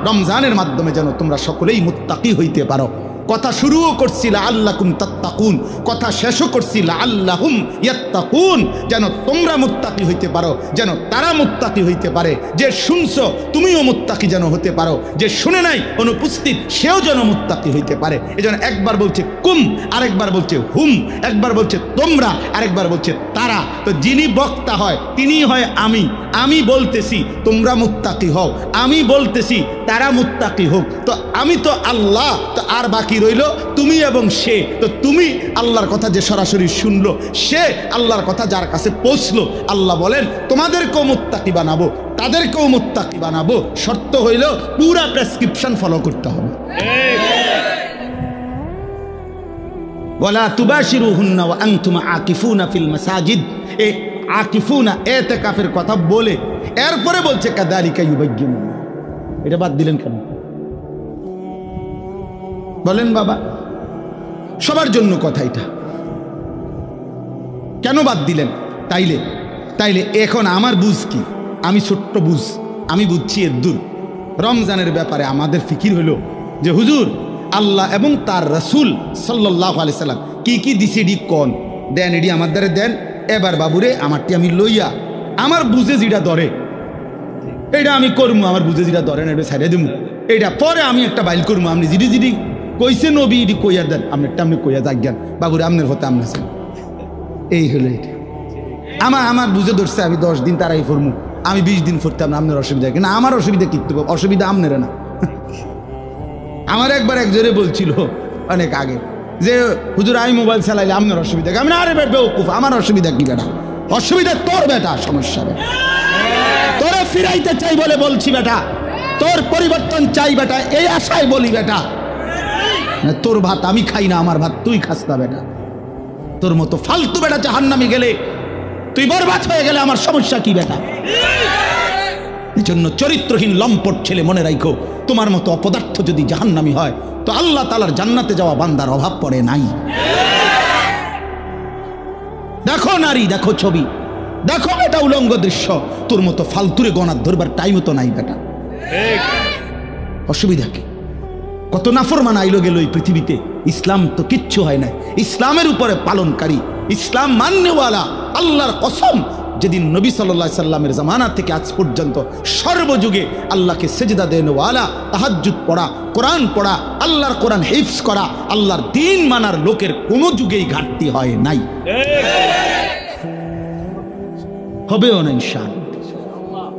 রমজানের মাধ্যমে যেন তোমরা সকলেই মুত্তাকি হইতে পারো। কথা শুরুও করছি লাআল্লাকুম তাত্তাকুন, কথা শেষও করছি লাআল্লাহুম ইয়াত্তাকুন, যেন তোমরা মুত্তাকি হইতে পারো, যেন তারা মুত্তাকি হইতে পারে। যে শুনছো তুমিও মুত্তাকি যেন হতে পারো, যে শুনে নাই অনুপস্থিত সেও যেন মুত্তাকি হইতে পারে। এজন্য একবার বলছে কুম, আরেকবার বলছে হুম, একবার বলছে তোমরা, আরেকবার বলছে তারা। তো যিনি বক্তা হয় তিনি হয় আমি। আমি বলতেছি তোমরা মুত্তাকি হও, আমি বলতেছি তারা মুত্তাকি হোক। তো আমি তো আল্লাহ, তো আর বাকি রইল তুমি এবং সে। তো তুমি আল্লাহর কথা যে সরাসরি শুনলো, সে আল্লাহর কথা যার কাছে পৌঁছলো, আল্লাহ বলেন তোমাদেরকেও মুত্তাকি বানাবো, তাদেরকেও মুত্তাকি বানাবো। শর্ত হইল পুরা প্রেসক্রিপশন ফলো করতে হবে। ওয়ালা তুবাশিরুহুন্না ওয়া আনতুম আকিফুনা ফিল মাসাজিদ। এই আকিফুনা ইতিকাফের কথা বলে এরপরে বলছে কাযালিকা ইউবাইয়িনু। এটা বাদ দিলেন কেন? বলেন বাবা, সবার জন্য কথা এটা, কেন বাদ দিলেন? তাইলে এখন আমার বুঝ কি? আমি ছোট্ট বুঝ, আমি বুঝছি এদ্দুর। রমজানের ব্যাপারে আমাদের ফিকির হলো যে হুজুর আল্লাহ এবং তার রাসূল সাল্লাল্লাহু আলাইহি সাল্লাম কি কি দিছে এডি কোন দেন, এডি আমার দ্বারে দেন। এবার বাবুরে আমারটি আমি লইয়া আমার বুঝে যেটা ধরে এটা আমি করবো, আমার বুঝে যেটা ধরেন এটা ছাড়িয়ে দেবো, এটা পরে আমি একটা বাইল করবো। আপনি জিডি জিডি কইছে নবী এটি কইয়া দেন, আপনারটা আপনি কইয়া যাজ্ঞান বাবুরে আপনার হতে আপনি আছেন। এই হলো এটা। আমার বুঝে ধরছে আমি 10 দিন তারাই ফরমু, আমি 20 দিন ফরতাম না, আপনার অসুবিধা কিনা? আমার অসুবিধা কি? অসুবিধা আপনারা না। আমার একবার একজনে বলছিল অনেক আগে যে হুজুর আমি মোবাইল চালাইলে আপনার অসুবিধা কি? আমি না, আরে বেওকুফ, আমার অসুবিধা কি বেটা? অসুবিধা তোর বেটা, সমস্যা বেটা। তোরে ফিরাইতে চাই বলে বলছি বেটা, তোর পরিবর্তন চাই বেটা, এই আশায় বলি বেটা। তোর ভাত আমি খাই না, আমার ভাত তুই খাস না বেটা। তোর মতো ফালতু বেটা জাহান্নামে গেলে, তুই বরবাদ হয়ে গেলে আমার সমস্যা কি বেটা? এই জন্য চরিত্রহীন লম্পট ছেলে মনে রাখো, তোমার মতো অপদার্থ যদি জাহান্নামী হয় তো আল্লাহ তাআলার জান্নাতে যাওয়া বান্দার অভাব পড়ে নাই। দেখো নারী, দেখো ছবি, দেখো বেটা উলঙ্গ দৃশ্য, তোর মতো ফালতুরে গণার ধরবার টাইমও তো নাই বেটা। অসুবিধা কি? কত নাফরমান আইলো গেল এই পৃথিবীতে, ইসলাম তো কিচ্ছু হয় না। ইসলামের উপরে পালনকারী, ইসলাম মাননেওয়ালা, আল্লাহর কসম, যেদিন নবী সাল্লাল্লাহু আলাইহি সাল্লামের জামানা থেকে আজ পর্যন্ত সর্বযুগে আল্লাহকে সেজদা দেওয়ালা, তাহাজ্জুদ পড়া, কোরআন পড়া, আল্লাহর কোরআন হিফজ করা, আল্লাহর দ্বীন মানার লোকের কোনো যুগেই ঘাটতি হয় নাই, হবেও না ইনশাআল্লাহ।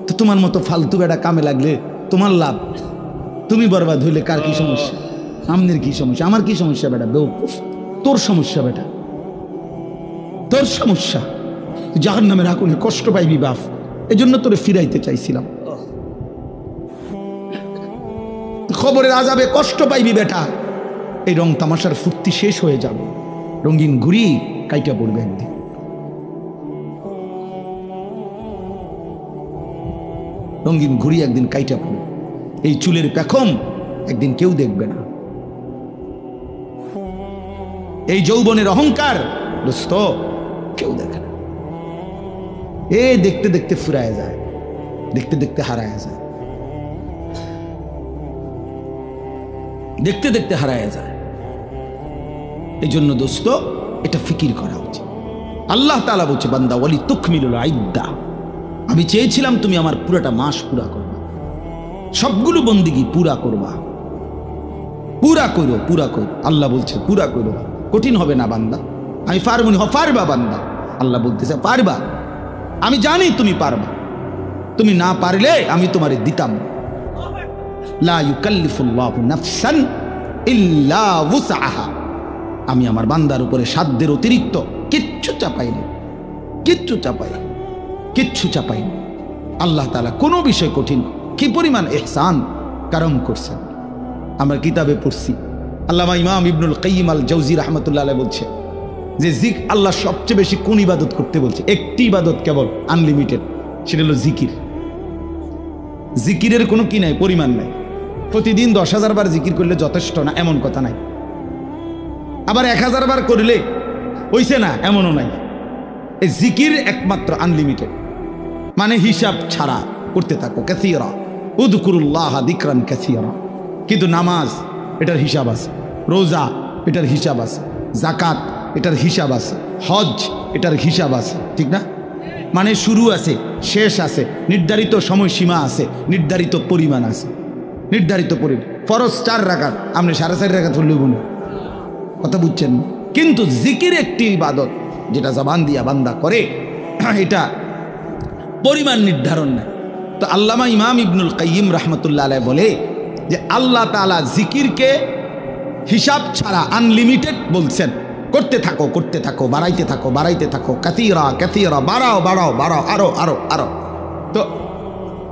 তো তোমার মতো ফালতু বেটা কামে লাগলে তোমার লাভ, তুমি বরবাদ হইলে কার কি সমস্যা? আমনের কি সমস্যা? আমার কি সমস্যা বেটা? বেওকুফ, তোর সমস্যা বেটা, তোর সমস্যা। জাহান্নামের আগুনে কষ্ট পাইবি বাপ, এজন্য তোরে ফিরাইতে চাইছিলাম। খবরের আযাবে কষ্ট পাইবি বেটা, এই রং তামাশার ফুর্তি শেষ হয়ে যাবে, রঙিন ঘুরি কাইটা পড়বে একদিন। রঙিন ঘুড়ি একদিন কাইটা পড়বে, এই চুলের পেখম একদিন কেউ দেখবে না, এই যৌবনের অহংকার দোস্ত কেউ দেখে না। এ দেখতে দেখতে ফুরায় যায়, দেখতে দেখতে হারায় যায়, দেখতে দেখতে হারায় যায়। এই জন্য দোস্ত এটা ফিকির করা উচিত। আল্লাহ তাআলা বলছে বান্দা ওয়ালি তুকমিলুল ইদ্দা, আমি চেয়েছিলাম তুমি আমার পুরোটা মাস পুরা করবা, সবগুলো বন্দিগি পুরা করবা, পুরা করো পুরা করো। আল্লাহ বলছে পুরা করো, কঠিন হবে না বান্দা, আমি পারবো না। পারবা বান্দা, আল্লাহ বলতেছে পারবা, আমি জানি তুমি পারবা, তুমি না পারলে আমি তোমারে দিতাম। লা ইউকাল্লিফুল্লাহু নাফসান ইল্লা উসআহা, আমি আমার বান্দার উপরে সাধ্যের অতিরিক্ত কিচ্ছু চাপাই না, কিচ্ছু চাপাই, কিচ্ছু চাপাই না। আল্লাহ তাআলা কোনো বিষয় কঠিন কি পরিমাণ ইহসান কারম করছেন। আমরা কিতাবে পড়ছি, আল্লামা ইমাম ইবনুল কাইয়িম আল জাওজি রাহমাতুল্লাহ আলাইহি বলছে যে আল্লাহ সবচেয়ে বেশি কোন ইবাদত করতে বলছে? একটি ইবাদত কেবল আনলিমিটেড, সেটা হলো জিকির। জিকিরের কোনো কি নাই, পরিমাণ নাই। প্রতিদিন 10,000 বার জিকির করলে যথেষ্ট না এমন কথা নাই, আবার 1000 বার করলে হইছে না এমনও নাই। এই জিকির একমাত্র আনলিমিটেড, মানে হিসাব ছাড়া করতে থাকো। কাসীরা উযকুরুল্লাহ যিকরান কাসীরা, কিন্তু নামাজ এটার হিসাব আছে, রোজা এটার হিসাব আছে, যাকাত এটার হিসাব আছে, হজ এটার হিসাব আছে, ঠিক না? মানে শুরু আছে, শেষ আছে, নির্ধারিত সময়সীমা আছে, নির্ধারিত পরিমাণ আছে, নির্ধারিত পরিমাণ। ফরজ 4 রাকাত, আপনি 4.5 রাকাত হলেও গুণ, কথা বুঝছেন? কিন্তু জিকির একটি ইবাদত যেটা জবান দিয়া বান্দা করে, এটা পরিমাণ নির্ধারণ নাই। তো আল্লামা ইমাম ইবনুল কাইয়িম রাহমাতুল্লাহ আলাইহি বলে যে আল্লাহ তাআলা জিকিরকে হিসাব ছাড়া আনলিমিটেড বলছেন, করতে থাকো করতে থাকো, বাড়াইতে থাকো বাড়াইতে থাকো, কাসীরা কাসীরা, বাড়াও বাড়াও বাড়াও, আরো আরো আরো। তো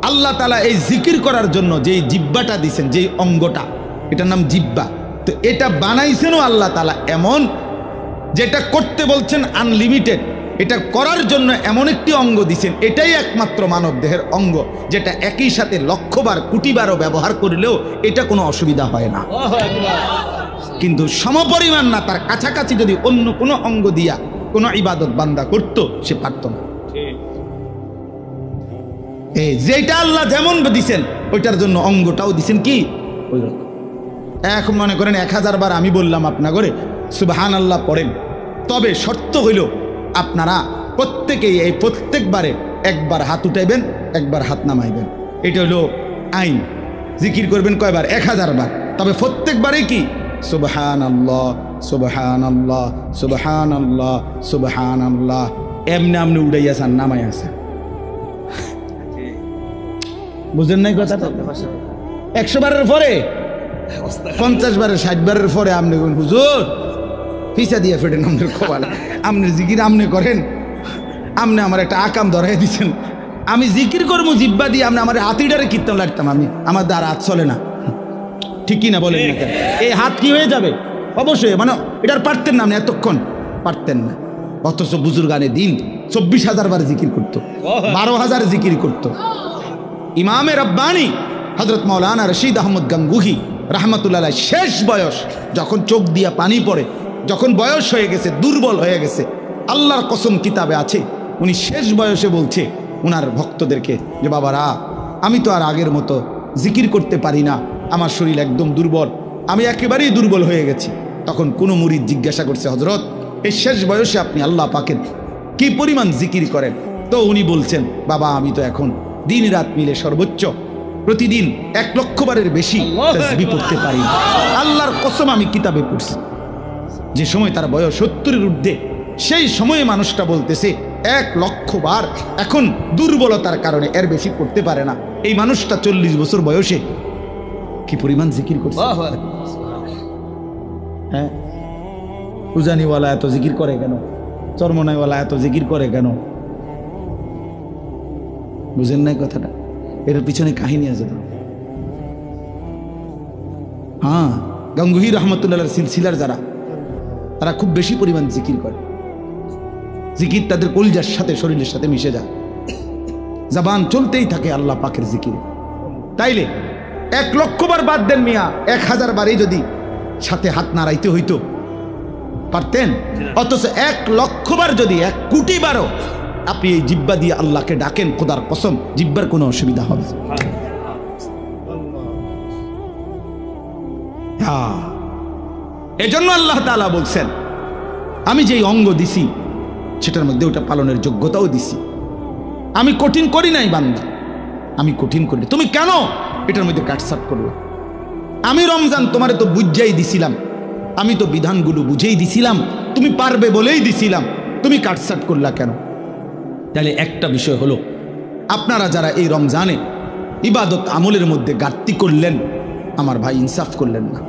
আল্লাহ তাআলা এই জিকির করার জন্য যেই জিহ্বাটা দিয়েছেন, যেই অঙ্গটা, এটার নাম জিহ্বা, তো এটা বানাইছেনও আল্লাহ তাআলা এমন, যেটা করতে বলছেন আনলিমিটেড, এটা করার জন্য এমন একটি অঙ্গ দিছেন, এটাই একমাত্র মানব দেহের অঙ্গ যেটা একই সাথে লক্ষবার কোটিবারও ব্যবহার করলেও এটা কোনো অসুবিধা হয় না। কিন্তু সমপরিমাণ না, তার কাছাকাছি যদি অন্য কোনো অঙ্গ দিয়া কোনো ইবাদত বান্দা করত, সে পারত না। এই যেটা আল্লাহ যেমন দিছেন ওইটার জন্য অঙ্গটাও দিছেন কি ওই রকম। এখন মনে করেন 1000 বার আমি বললাম আপনার করে সুবহানাল্লাহ পড়েন, তবে শর্ত হইল আপনারা প্রত্যেকেই এই প্রত্যেকবারে একবার হাত উঠাইবেন, একবার হাত নামাইবেন, এটা হলো আইন। জিকির করবেন কয়বার? 1000 বার, তবে প্রত্যেকবারেই কি সুবহানাল্লাহ সুবহানাল্লাহ সুবহানাল্লাহ সুবহানাল্লাহ, এমনি আমনি উড়াইয়াছেন নামাই আছে, বুঝেন নাই কথাটা? 100 বারের পরে 50 বারের 60 বারের পরে আপনি হুজুর পিছা দিয়ে ফেটেন আমাদের কপালে, আপনি জিকির আমনে করেন, আপনি আমার একটা আকাম ধরাই দিচ্ছেন, আমি জিকির করবো জিব্বা দিয়ে, আপনি আমার হাতিটারে কীর্তন লাগতাম, আমি আমার দ্বারা হাত চলে না, ঠিক কি না বলেন? এই হাত কি হয়ে যাবে? অবশ্যই, মানে এটার পারতেন না, আপনি এতক্ষণ পারতেন না। অথচ বুজুর্গানে দিন 24,000 বার জিকির করতো, 12,000 জিকির করতো। ইমামে রব্বানি হযরত মাওলানা রশিদ আহমদ গাঙ্গুহি রাহমাতুল্লাহ আলাইহি শেষ বয়স, যখন চোখ দিয়া পানি পড়ে, যখন বয়স হয়ে গেছে, দুর্বল হয়ে গেছে, আল্লাহর কসম কিতাবে আছে, উনি শেষ বয়সে বলছে উনার ভক্তদেরকে যে বাবারা, আমি তো আর আগের মতো জিকির করতে পারি না, আমার শরীর একদম দুর্বল, আমি একেবারেই দুর্বল হয়ে গেছি। তখন কোনো মুরিদ জিজ্ঞাসা করছে, হযরত এই শেষ বয়সে আপনি আল্লাহ পাকের কি পরিমাণ জিকির করেন? তো উনি বলছেন, বাবা আমি তো এখন দিন রাত মিলে সর্বোচ্চ প্রতিদিন 1 লক্ষ বারের বেশি তাসবিহ পড়তে পারি। আল্লাহর কসম আমি কিতাবে পড়ছি, যে সময় তার বয়স 70-এর ঊর্ধ্বে, সেই সময়ে মানুষটা বলতেছে 1 লক্ষ বার, এখন দুর্বলতার কারণে এর বেশি করতে পারে না। এই মানুষটা 40 বছর বয়সে কি পরিমাণ জিকির করছে! হ্যাঁ, উজানিওয়ালা এত জিকির করে কেন? চরমনাইওয়ালা এত জিকির করে কেন? বুঝেন নাই কথাটা? এর পিছনে কাহিনী আছে তো। হ্যাঁ, গাঙ্গুহি রহমতুল্লাহর সিলসিলার যারা, তারা খুব বেশি পরিমাণ জিকির করে। জিকির তাদের কলিজার সাথে, শরীরের সাথে মিশে যায়। জবান চলতেই থাকে আল্লাহ পাকের জিকির। তাইলে 1,00,000 বার বাদ দেন মিয়া, 1000 বারই যদি সাথে হাত নাড়াইতে হইতো পারতেন? অথচ 1,00,000 বার যদি 1 কোটি বারও আপনি এই জিব্বা দিয়ে আল্লাহকে ডাকেন, খোদার কসম জিব্বার কোনো অসুবিধা হবে না। এজন্য আল্লাহ তাআলা বলছেন আমি যেই অঙ্গ দিছি সেটার মধ্যে ওটা পালনের যোগ্যতাও দিছি। আমি কঠিন করি নাই বান্দা, আমি কঠিন করি। তুমি কেন এটার মধ্যে কাটছাট করলা? আমি রমজান তোমারে তো বুঝাই দিছিলাম, আমি তো বিধানগুলো বুঝেই দিছিলাম, তুমি পারবে বলেই দিছিলাম, তুমি কাটছাট করলা কেন? তাহলে একটা বিষয় হলো, আপনারা যারা এই রমজানে ইবাদত আমলের মধ্যে ঘাটতি করলেন, আমার ভাই ইনসাফ করলেন না,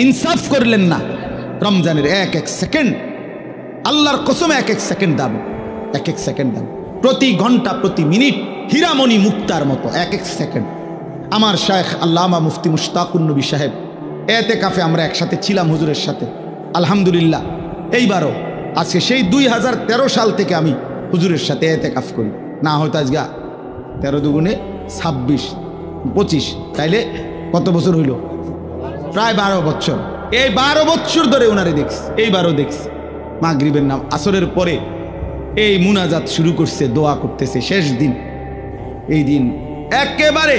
ইনসাফ করলেন না। রমজানের এক এক সেকেন্ড, আল্লাহর কসম এক এক সেকেন্ড দাম, এক এক সেকেন্ড দাম, প্রতি ঘন্টা প্রতি মিনিট হীরামণি মুক্তার মতো এক এক সেকেন্ড। আমার শায়েখ আল্লামা মুফতি মুশতাকুন নবী সাহেব এতেকাফে আমরা একসাথে ছিলাম হুজুরের সাথে, আলহামদুলিল্লাহ। এইবারও আজকে সেই 2013 সাল থেকে আমি হুজুরের সাথে এতেকাফ করি, না হয়তো আজকে 13 দুগুণে 26 25, তাইলে কত বছর হইল? প্রায় 12 বছর। এই 12 বছর ধরে ওনারে দেখছি, এইবারও দেখছি মাগরিবের নাম আসরের পরে এই মুনাজাত শুরু করছে, দোয়া করতেছে শেষ দিন। এই দিন একেবারে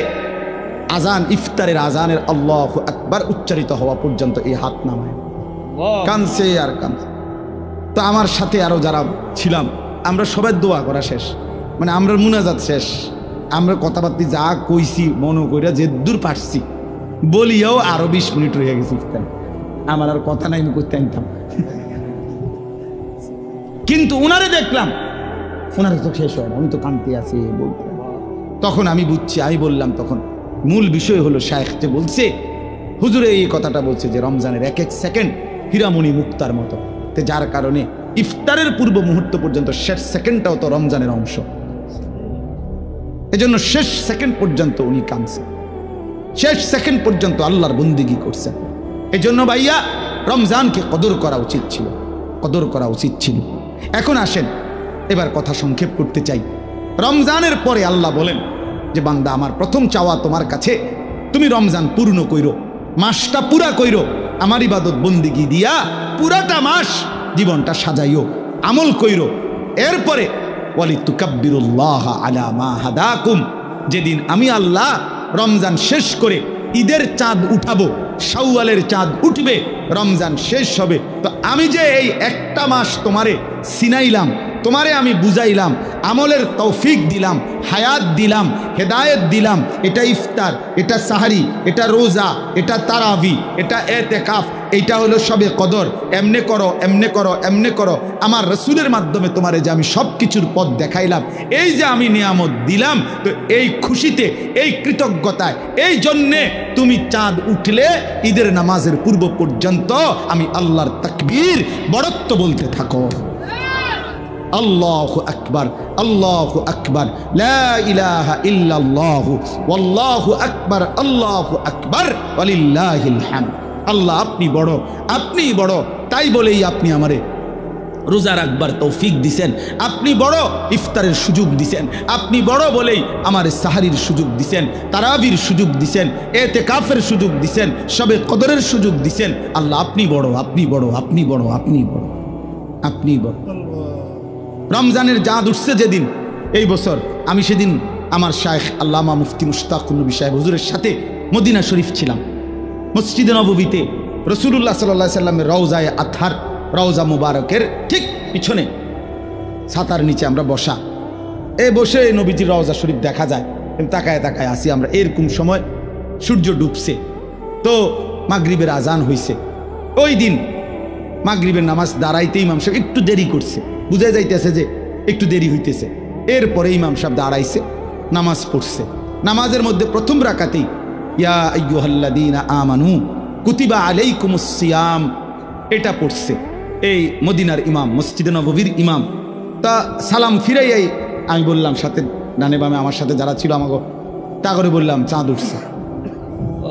আজান, ইফতারের আজানের আল্লাহু আকবার উচ্চারিত হওয়া পর্যন্ত এই হাত নামায় কানছে আর কানছে। তো আমার সাথে আরো যারা ছিলাম আমরা সবাই দোয়া করা শেষ, মানে আমরা মুনাজাত শেষ, আমরা কথাবার্তা যা কইছি মনে কইরা যে দূর পারছি বলিয়াও আরো 20 মিনিট রয়ে গেছে ইফতার। আমার আর কথা নাই, আমি করতে আনতাম, কিন্তু উনারে দেখলাম ওনারে তো শেষ হয় না, উনি তো কানতে আছে বলতে। তখন আমি বুঝছি, আমি বললাম তখন মূল বিষয় হলো শায়েখ যে বলছে, হুজুরে এই কথাটা বলছে যে রমজানের এক এক সেকেন্ড হীরামণি মুক্তার মতো, যার কারণে ইফতারের পূর্ব মুহূর্ত পর্যন্ত শেষ সেকেন্ডটাও তো রমজানের অংশ। এজন্য শেষ সেকেন্ড পর্যন্ত উনি কাঁদছেন, শেষ সেকেন্ড পর্যন্ত আল্লাহর বন্দিগি করছেন। এজন্য ভাইয়া রমজানকে কদর করা উচিত ছিল, কদর করা উচিত ছিল। এখন আসেন এবার কথা সংক্ষেপ করতে চাই। রমজানের পরে আল্লাহ বলেন যে বান্দা আমার প্রথম চাওয়া তোমার কাছে, তুমি রমজান পূর্ণ কইরো, মাসটা পুরা কইরো, আমার ইবাদত বন্দিগি দিয়া পুরাটা মাস জীবনটা সাজাইও, আমল কইরো। এরপরে ওয়ালিতুকাব্বিরুল্লাহ আলা মা হাদাকুম, যেদিন আমি আল্লাহ রমজান শেষ করে ঈদের চাঁদ উঠাবো, শাওয়ালের চাঁদ উঠবে, রমজান শেষ হবে, তো আমি যে এই একটা মাস তোমারে সিনাইলাম, তোমারে আমি বুঝাইলাম, আমলের তৌফিক দিলাম, হায়াত দিলাম, হেদায়েত দিলাম, এটা ইফতার, এটা সাহারি, এটা রোজা, এটা তারাবি, এটা এতেকাফ, এইটা হলো সবে কদর, এমনে করো এমনে করো এমনে করো, আমার রসুলের মাধ্যমে তোমারে যে আমি সব কিছুর পথ দেখাইলাম, এই যে আমি নিয়ামত দিলাম, তো এই খুশিতে, এই কৃতজ্ঞতায়, এই জন্যে তুমি চাঁদ উঠলে ঈদের নামাজের পূর্ব পর্যন্ত আমি আল্লাহর তাকবীর বড়ত্ব বলতে থাকো, আল্লাহু আকবার, আল্লাহু আকবার, লা ইলাহা ইল্লাল্লাহু ওয়াল্লাহু আকবার, আল্লাহু আকবার ওয়ালিল্লাহিল হামদ। আল্লাহ আপনি বড়, আপনি বড়, তাই বলেই আপনি আমারে রোজা রাখবার তৌফিক দিছেন, আপনি বড় ইফতারের সুযোগ দিছেন, আপনি বড় বলেই আমার সাহারির সুযোগ দিছেন, তারাবির সুযোগ দিছেন, এতেকাফের সুযোগ দিছেন, সবে কদরের সুযোগ দিছেন। আল্লাহ আপনি বড়, আপনি বড়, আপনি বড়, আপনি বড়, আপনি বড়। রমজানের চাঁদ উঠছে যেদিন, এই বছর আমি সেদিন আমার শায়েখ আল্লামা মুফতি মুশতাকুন নবী সাহেব হুজুরের সাথে মদিনা শরীফ ছিলাম। মসজিদে নববীতে রাসূলুল্লাহ সাল্লাল্লাহু আলাইহি সাল্লামের রওজায়ে আতহার, রওজা মুবারকের ঠিক পিছনে ছাতার নিচে আমরা বসা, এ বসে নবীজির রওজা শরীফ দেখা যায়, তাকায় তাকায় আসি আমরা। এরকম সময় সূর্য ডুবছে, তো মাগরিবের আজান হইছে। ওই দিন মাগরিবের নামাজ দাঁড়াইতে ইমাম সাহেব একটু দেরি করছে, বুঝা যাইতেছে যে একটু দেরি হইতেছে। এরপরে ইমাম সাহেব দাঁড়াইছে, নামাজ পড়ছে। নামাজের মধ্যে প্রথম রাকাতেই ইয়া আইয়ুহাল্লাযীনা আমানু কুতিবা আলাইকুমুস সিয়াম, এটা পড়ছে এই মদিনার ইমাম, মসজিদে নববীর ইমাম। তা সালাম ফিরাইয়াই আমি বললাম, সাথে ডানে বামে আমার সাথে যারা ছিল আমাকে, তা করে বললাম চাঁদ উঠছে।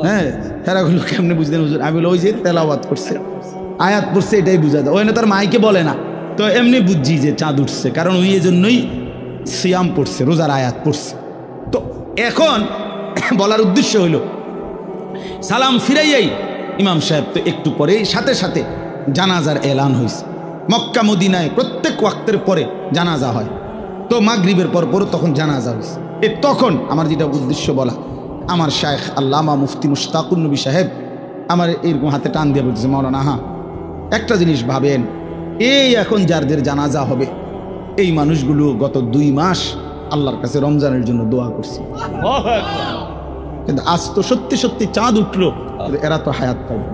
হ্যাঁ, হেরাগুলো কেমনে বুঝলেন হুজুর? আমি বলি ওই যে তেলাওয়াত করছে, আয়াত পড়ছে, এটাই বোঝা যায়। ওই না তার মাইকে বলে না, তো এমনি বুঝছি যে চাঁদ উঠছে, কারণ ওই জন্যই সিয়াম পড়ছে, রোজার আয়াত পড়ছে। তো এখন বলার উদ্দেশ্য হইল সালাম ফিরাইয়াই ইমাম সাহেব তো একটু পরেই সাথে সাথে জানাজার এলান হয়েছে। মক্কা মদিনায় প্রত্যেক ওয়াক্তের পরে জানাজা হয়, তো মাগরিবের পর পরও তখন জানাজা হয়েছে। তখন আমার যেটা উদ্দেশ্য বলা, আমার শায়েখ আল্লামা মুফতি মুশতাকুন নবী সাহেব আমার এরকম হাতে টান দিয়ে বলতেছে, মাওলানা হ্যাঁ একটা জিনিস ভাবেন, এই এখন যাদের জানাজা হবে এই মানুষগুলো গত 2 মাস আল্লাহর কাছে রমজানের জন্য দোয়া করছে, কিন্তু আজ তো সত্যি সত্যি চাঁদ উঠলো, এরা তো হায়াত পাবে।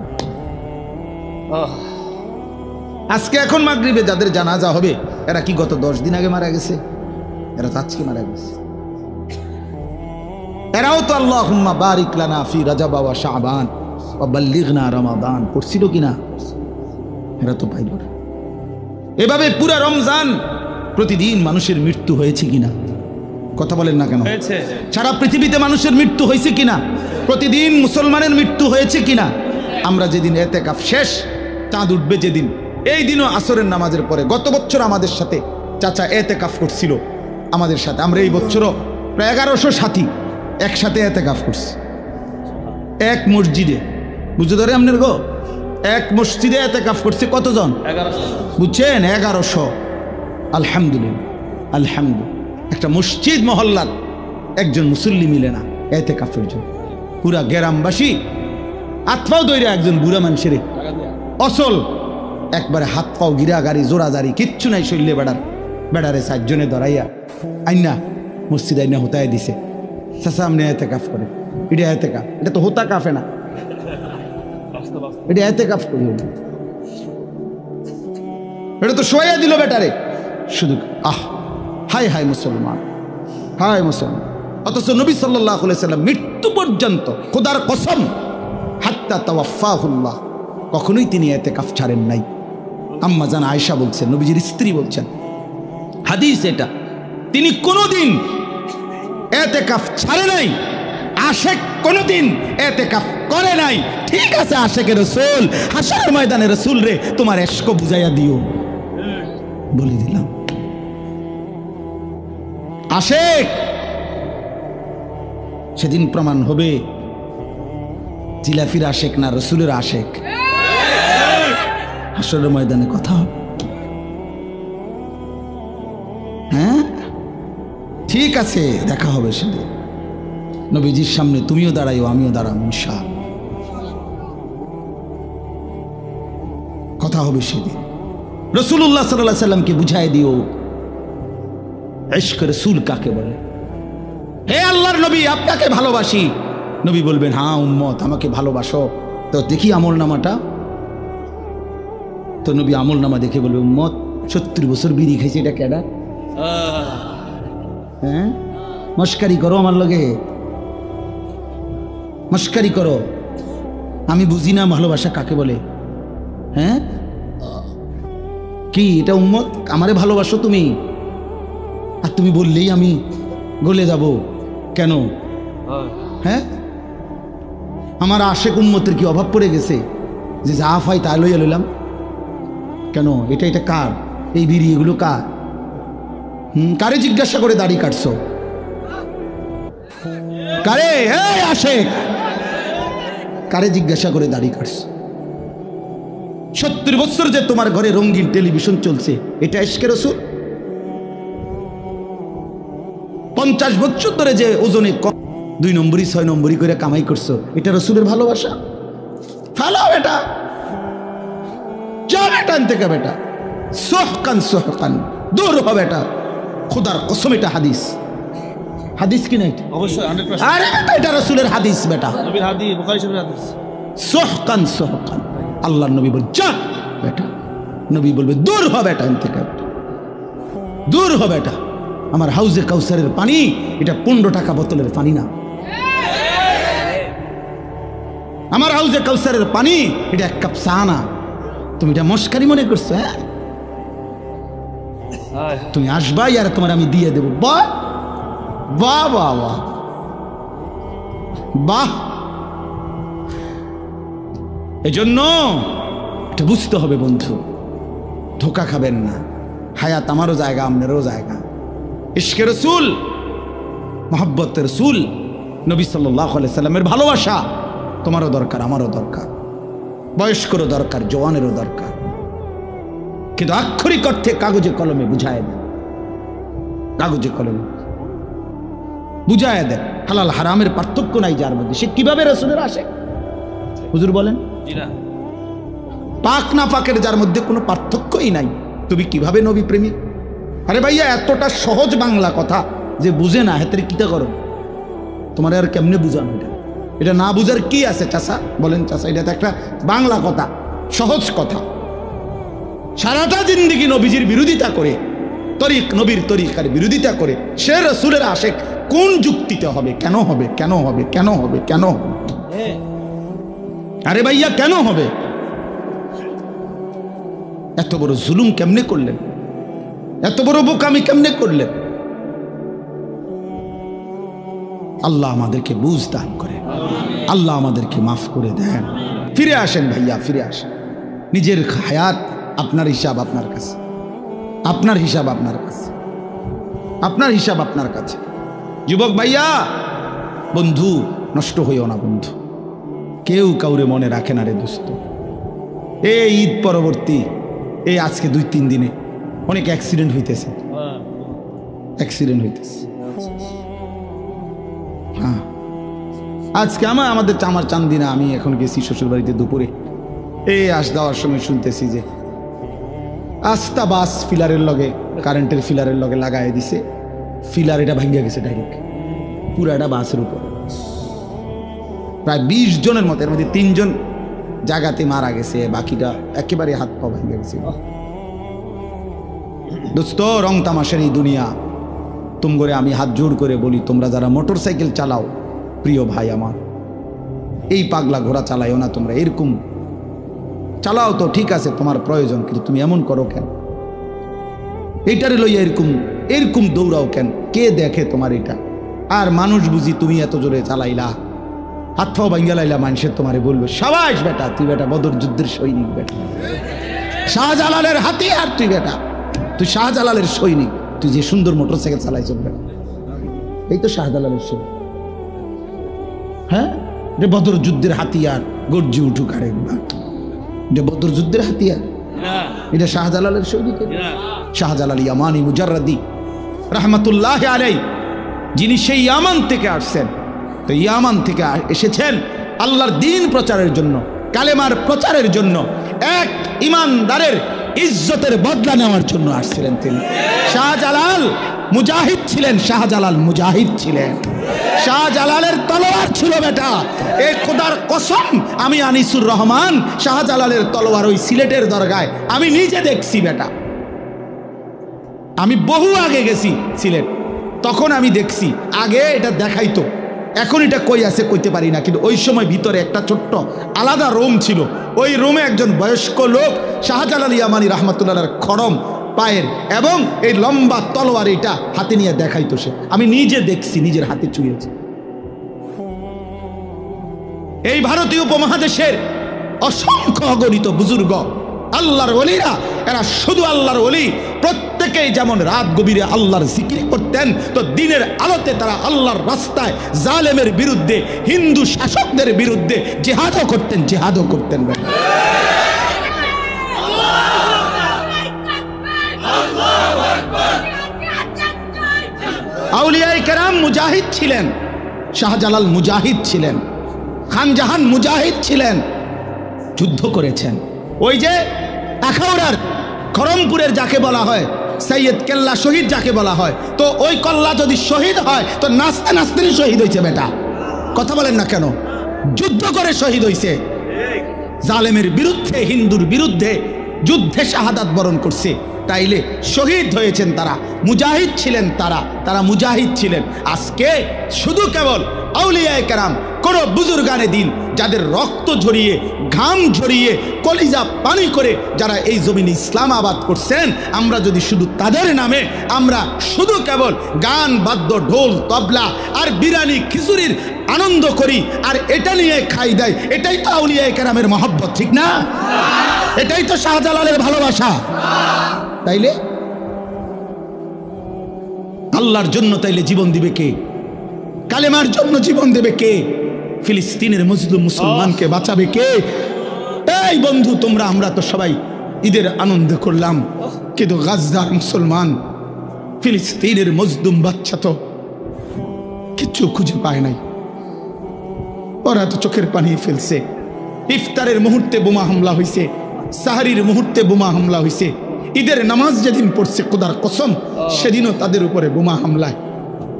আজকে এখন মাগরিবে যাদের জানাজা হবে এরা কি গত 10 দিন আগে মারা গেছে? এরা তো আজকে মারা গেছে। এরাও তো আল্লাহুম্মা বারিক লানা ফি রাজাব ওয়া শাবান ওয়া বাল্লিগনা রমাদান পড়ছিল কিনা? এরা তো পাইল না। এভাবে পুরা রমজান প্রতিদিন মানুষের মৃত্যু হয়েছে কিনা? কথা বলেন না কেন? সারা পৃথিবীতে মানুষের মৃত্যু হয়েছে কিনা? প্রতিদিন মুসলমানের মৃত্যু হয়েছে কিনা? আমরা যেদিন এতেকাফ শেষ, চাঁদ উঠবে যেদিন, এই দিনও আসরের নামাজের পরে গত বছর আমাদের সাথে চাচা এতেকাফ করছিল আমাদের সাথে। আমরা এই বছরও প্রায় 1100 সাথী একসাথে এতেকাফ করছি এক মসজিদে। বুঝতে ধরে আপনার গো, এক মসজিদে এতেকাফ করছে কতজন? 1100। বুঝছেন? 1100। আলহামদুলিল্লাহ, আলহামদুলিল্লাহ। একটা মসজিদ মহল্লার একজন মুসল্লি মিলে না এতেকাফের জন্য। পুরা গ্রামবাসী হাত পাও দইরা একজন বুড়া মানুষের অসল একবারে হাত পাও গিরা গাড়ি জোড়াজারি কিচ্ছু নাই, শৈল্যে বেড়ারে 4 জনে ধরাইয়া আইনা মসজিদ আইনা হোতায় দিছে। চাচা আপনি এতেকাফ করে, এটা এতেকাফ, এটা তো হোতা কাফে না, এটা এতেকাফ করি, এটা তো শোয়া দিল বেটারে শুধু। হায় হায় মুসলমান, হায় মুসলমান। অথচ নবী সাল্লাল্লাহু আলাইহি সাল্লাম মৃত্যু পর্যন্ত খোদার কসম হাত্তা তাওয়াফাহুল্লাহ কখনোই তিনি এতেকাফ ছাড়েন নাই। আম্মা জান আয়েশা বলছেন, নবীজির স্ত্রী বলছেন, হাদিস এটা, তিনি কোনোদিন এতেকাফ ছাড়ে নাই। আশেক কোনোদিন এতেকাফ করে নাই। ঠিক আছে আশেকের রাসূল, হাসরের ময়দানে রাসূল রে তোমার ইশক বুঝাইয়া দিও, বলে দিলাম। আশেক সেদিন প্রমাণ হবে জিলাফির আশেক না রাসূলের আশেক। হাসরের ময়দানে কথা হবে। হ্যাঁ ঠিক আছে, দেখা হবে সেদিন নবীজির সামনে। তুমিও দাঁড়াইও, আমিও দাঁড়াবো ইনশাআল্লাহ। কথা হবে সেদিন। রাসূলুল্লাহ সাল্লাল্লাহু আলাইহি সাল্লামকে বুঝাই দিও ইশক রাসূল কাকে বলে। হে আল্লাহর নবী, আপনাকে ভালোবাসি। নবী বলবেন, হ্যাঁ উম্মত আমাকে ভালোবাসো, তো দেখি আমল নামাটা। তো নবী আমল নামা দেখে বলবে, উম্মত 70 বছর বিড়ি খাইছে, এটা কেডা? হ্যাঁ মস্কারি করো আমার লগে, মস্কারি করো, আমি বুঝি না ভালোবাসা কাকে বলে। হ্যাঁ কি এটা উম্মত? আমারে ভালোবাসো তুমি, আর তুমি বললেই আমি গলে যাব কেন? হ্যাঁ আমার আশেক উম্মতের কি অভাব পড়ে গেছে যে যা ফাই তা লইয়া লইলাম কেন? এটা কার? এই বিড়ি এগুলো কার? কারে জিজ্ঞাসা করে দাড়ি কাটছো? কারে? হ্যাঁ আশেক, কারে জিজ্ঞাসা করে দাড়ি কাটছো? 70 বছর যে তোমার ঘরে রঙিন টেলিভিশন চলছে, এটা ইশকে রাসূল? 50 বছর ধরে যে ওজনে 2 নম্বরই 6 নম্বরই করে কামাই করছো, এটা রাসূলের ভালোবাসা? ফালাও এটা, যা বেটা থেকে বেটা, সোহকান সোহকান দূর হবে এটা। খোদার কসম এটা হাদিস। হাদিস কি না এটা? অবশ্যই 100%। আরে এটা রাসূলের হাদিস বেটা, নবীর হাদিস, বুখারী শরীফের হাদিস। সোহকান সোহকান আল্লাহর নবী বল, যা বেটা। নবী বলবে, দূর হবে এটা থেকে, দূর হবে এটা। আমার হাউজে কাউসারের পানি এটা 15 টাকা বোতলের পানি না। আমার হাউজে কাউসারের পানি এটা 1 কাপ চা না। তুমি এটা মস্কারি মনে করছো? হ্যাঁ তুমি আসবাই আর তোমার আমি দিয়ে দেবো। বাহ বাহ বাহ বাহ বাহ। এজন্য এটা বুঝতে হবে বন্ধু, ধোকা খাবেন না। হায়াত আমারও জায়গা, আপনারও জায়গা। ইশকে রসুল, মোহাব্বত রসুল, নবী সাল্লাল্লাহু আলাইহি সাল্লামের ভালোবাসা তোমারও দরকার, আমারও দরকার, বয়স্করও দরকার, জওয়ানেরও দরকার। কিন্তু আক্ষরিক অর্থে কাগজে কলমে বুঝায় দেন, কাগজে কলমে বুঝায় দেন। হালাল হারামের পার্থক্য নাই যার মধ্যে, সে কিভাবে রসুলের আশিক? হুজুর বলেন, পাক না পাকের যার মধ্যে কোনো পার্থক্যই নাই, তুমি কিভাবে নবী প্রেমিক? আরে ভাইয়া, এতটা সহজ বাংলা কথা যে বুঝে না, হেতের কিতা করো? তোমার আর কেমনে বুঝানো এটা? এটা না বুঝার কি আছে চাচা? বলেন চাচা, এটা তো একটা বাংলা কথা, সহজ কথা। সারাটা জিন্দেগি নবীজির বিরোধিতা করে, তরিক নবীর তরিকার বিরোধিতা করে সে রসুলের আশিক কোন যুক্তিতে হবে? কেন হবে? কেন হবে? কেন হবে? কেন হবে? আরে ভাইয়া, কেন হবে? এত বড় জুলুম কেমনে করলেন? এত বড় বোকামি কেমনে করলেন? আল্লাহ আমাদেরকে বুঝ দান করে, আল্লাহ আমাদেরকে মাফ করে দেন। ফিরে আসেন ভাইয়া, ফিরে আসেন। নিজের হায়াত আপনার হিসাব আপনার কাছে, আপনার হিসাব আপনার কাছে, আপনার হিসাব আপনার কাছে। যুবক ভাইয়া, বন্ধু নষ্ট হইও না বন্ধু, কেউ কাউরে মনে রাখে না রে দোস্ত। এই ঈদ পরবর্তী এই আজকে 2-3 দিনে অনেক অ্যাক্সিডেন্ট হইতেছে, অ্যাক্সিডেন্ট হইতেছে। হ্যাঁ, আজকে আমাদের আমার চান্দিনা, আমি এখন গেছি শ্বশুর বাড়িতে দুপুরে, এই আস যাওয়ার সময় শুনতেছি যে আস্তা বাস ফিলারের লগে, কারেন্টের ফিলারের লগে লাগাই দিছে, ফিলার এটা ভাঙ্গিয়া গেছে ডাইরেক্ট পুরাটা বাসের উপর। প্রায় 20 জনের মতো, এর মধ্যে 3 জন জায়গাতে মারা গেছে, বাকিটা একেবারে হাত পা ভেঙে গেছে। দোস্ত, রং তামাশার এই দুনিয়া, তোমরা আমি হাত জোড় করে বলি, তোমরা যারা মোটর সাইকেল চালাও, প্রিয় ভাই আমার, এই পাগলা ঘোড়া চালাইও না তোমরা। এরকম চালাও তো ঠিক আছে, তোমার প্রয়োজন, কিন্তু তুমি এমন করো কেন? এইটারে লইয়া এরকম এরকম দৌড়াও কেন? কে দেখে তোমার এটা? আর মানুষ বুঝি তুমি এত জোরে চালাইলা, হাত পাও ভাঙ্গা লাইলা, মানুষের তোমারে বলবে সাবাস বেটা, তুই বেটা বদর যুদ্ধের সৈনিক, বেটা শাহজালালের হাতিয়ার, তুই বেটা, তুই শাহজালালের সৈনিক, তুই যে সুন্দর মোটর সাইকেল চালাই চলবে। এই তো শাহজালালের সৈনিক। হ্যাঁ, যে বদর যুদ্ধের হাতিয়ার, গর্জি উঠুক আরেকবার, যে বদর যুদ্ধের হাতিয়ার, এটা শাহজালালের সৈনিক। শাহজালাল ইয়ামানি মুজাররাদি রাহমাতুল্লাহ আলাইহি, যিনি সেই ইয়ামান থেকে আসছেন, তো ইয়ামান থেকে এসেছেন আল্লাহর দ্বীন প্রচারের জন্য, কালেমার প্রচারের জন্য, এক ইমানদারের ইজ্জতের বদলা নেওয়ার জন্য আসছিলেন তিনি। শাহজালাল মুজাহিদ ছিলেন, শাহজালাল মুজাহিদ ছিলেন। শাহজালালের তলোয়ার ছিল বেটা, এই খোদার কসম, আমি আনিসুর রহমান শাহজালালের তলোয়ার ওই সিলেটের দরগায় আমি নিজে দেখছি বেটা। আমি বহু আগে গেছি সিলেট, তখন আমি দেখছি। আগে এটা দেখাইতো, এখন এটা কই আছে কইতে পারি না, কিন্তু ওই সময় ভিতরে একটা ছোট্ট আলাদা রুম ছিল। ওই রুমে একজন বয়স্ক লোক শাহজালাল ইয়ামানি রাহমাতুল্লাহর খড়ম পায়ের এবং এই লম্বা তলোয়ার এটা হাতে নিয়ে দেখাইতো সে। আমি নিজে দেখছি, নিজের হাতে ছুঁয়েছি। এই ভারতীয় উপমহাদেশের অসংখ্য অগণিত বুজুর্গ আল্লাহর ওলিরা, এরা শুধু আল্লাহর ওলি, প্রত্যেকেই যেমন রাত গভীরে আল্লাহর জিকির করতেন, তো দিনের আলোতে তারা আল্লাহর রাস্তায় জালেমের বিরুদ্ধে, হিন্দু শাসকদের বিরুদ্ধে জিহাদও করতেন, জিহাদও করতেন। আউলিয়ায়ে কেরাম মুজাহিদ ছিলেন, শাহজালাল মুজাহিদ ছিলেন, খানজাহান মুজাহিদ ছিলেন, যুদ্ধ করেছেন। ওই যে আখাউড়ার খড়মপুরের যাকে বলা হয় সৈয়দ কেল্লা শহীদ যাকে বলা হয়, তো ওই কল্লা যদি শহীদ হয় তো নাচতে নাচতেই শহীদ হয়েছে বেটা। কথা বলেন না কেন? যুদ্ধ করে শহীদ হয়েছে, জালেমের বিরুদ্ধে, হিন্দুর বিরুদ্ধে যুদ্ধে শাহাদাত বরণ করছে, তাইলে শহীদ হয়েছেন তারা, মুজাহিদ ছিলেন তারা, তারা মুজাহিদ ছিলেন। আজকে শুধু কেবল আউলিয়ায়ে কেরাম, কোন বুজুর্গানে দিন যাদের রক্ত ঝরিয়ে, ঘাম ঝরিয়ে, কলিজা পানি করে যারা এই জমিনে ইসলাম আবাদ করছেন, আমরা যদি শুধু তাদের নামে আমরা শুধু কেবল গান বাদ্য, ঢোল তবলা আর বিরিয়ানি খিচুড়ির আনন্দ করি আর এটা নিয়ে খাই দেয়, এটাই তো আউলিয়ায়ে কেরামের মহব্বত, ঠিক না? এটাই তো শাহজালালের ভালোবাসা। তাইলে আল্লাহর জন্য তাইলে জীবন দিবে কে? কালেমার জন্য জীবন দেবে কে? ফিলিস্তিনের মজলুম মুসলমানকে বাঁচাবে কে? এই বন্ধু, তোমরা আমরা তো সবাই ঈদের আনন্দ করলাম, কিন্তু গাজার মুসলমান, ফিলিস্তিনের মজলুম বাচ্চা তো কিচ্ছু খুঁজে পায় নাই। ওরা তো চোখের পানি ফেলছে। ইফতারের মুহূর্তে বোমা হামলা হয়েছে, সাহারির মুহূর্তে বোমা হামলা হয়েছে, ঈদের নামাজ যেদিন পড়ছে খোদার কসম সেদিনও তাদের উপরে বোমা হামলায়।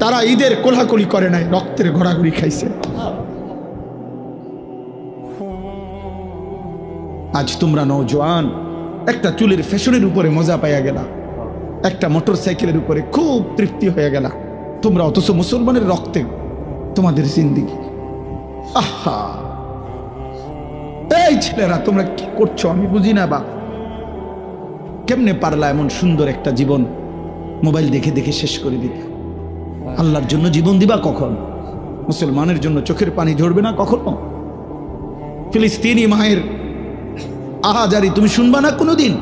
তারা ঈদের কোলাকুলি করে নাই, রক্তের ঘোরাঘুরি খাইছে। আজ তোমরা নওজোয়ান একটা চুলের ফ্যাশনের উপরে মজা পাইয়া গেলা, একটা মোটর সাইকেলের উপরে খুব তৃপ্তি হয়ে গেলা তোমরা, অথচ মুসলমানের রক্তে তোমাদের জিন্দিগি। আহা, এই ছেলেরা তোমরা কি করছো আমি বুঝি না। বা কেমনে পারলা এমন সুন্দর একটা জীবন মোবাইল দেখে দেখে শেষ করে দিতে? আল্লাহর জন্য জীবন দিবা কখন? মুসলমানের জন্য চোখের পানি ঝরবে না কখনো? ফিলিস্তিনি মায়ের আহাজারি তুমি শুনবা না কোনোদিন?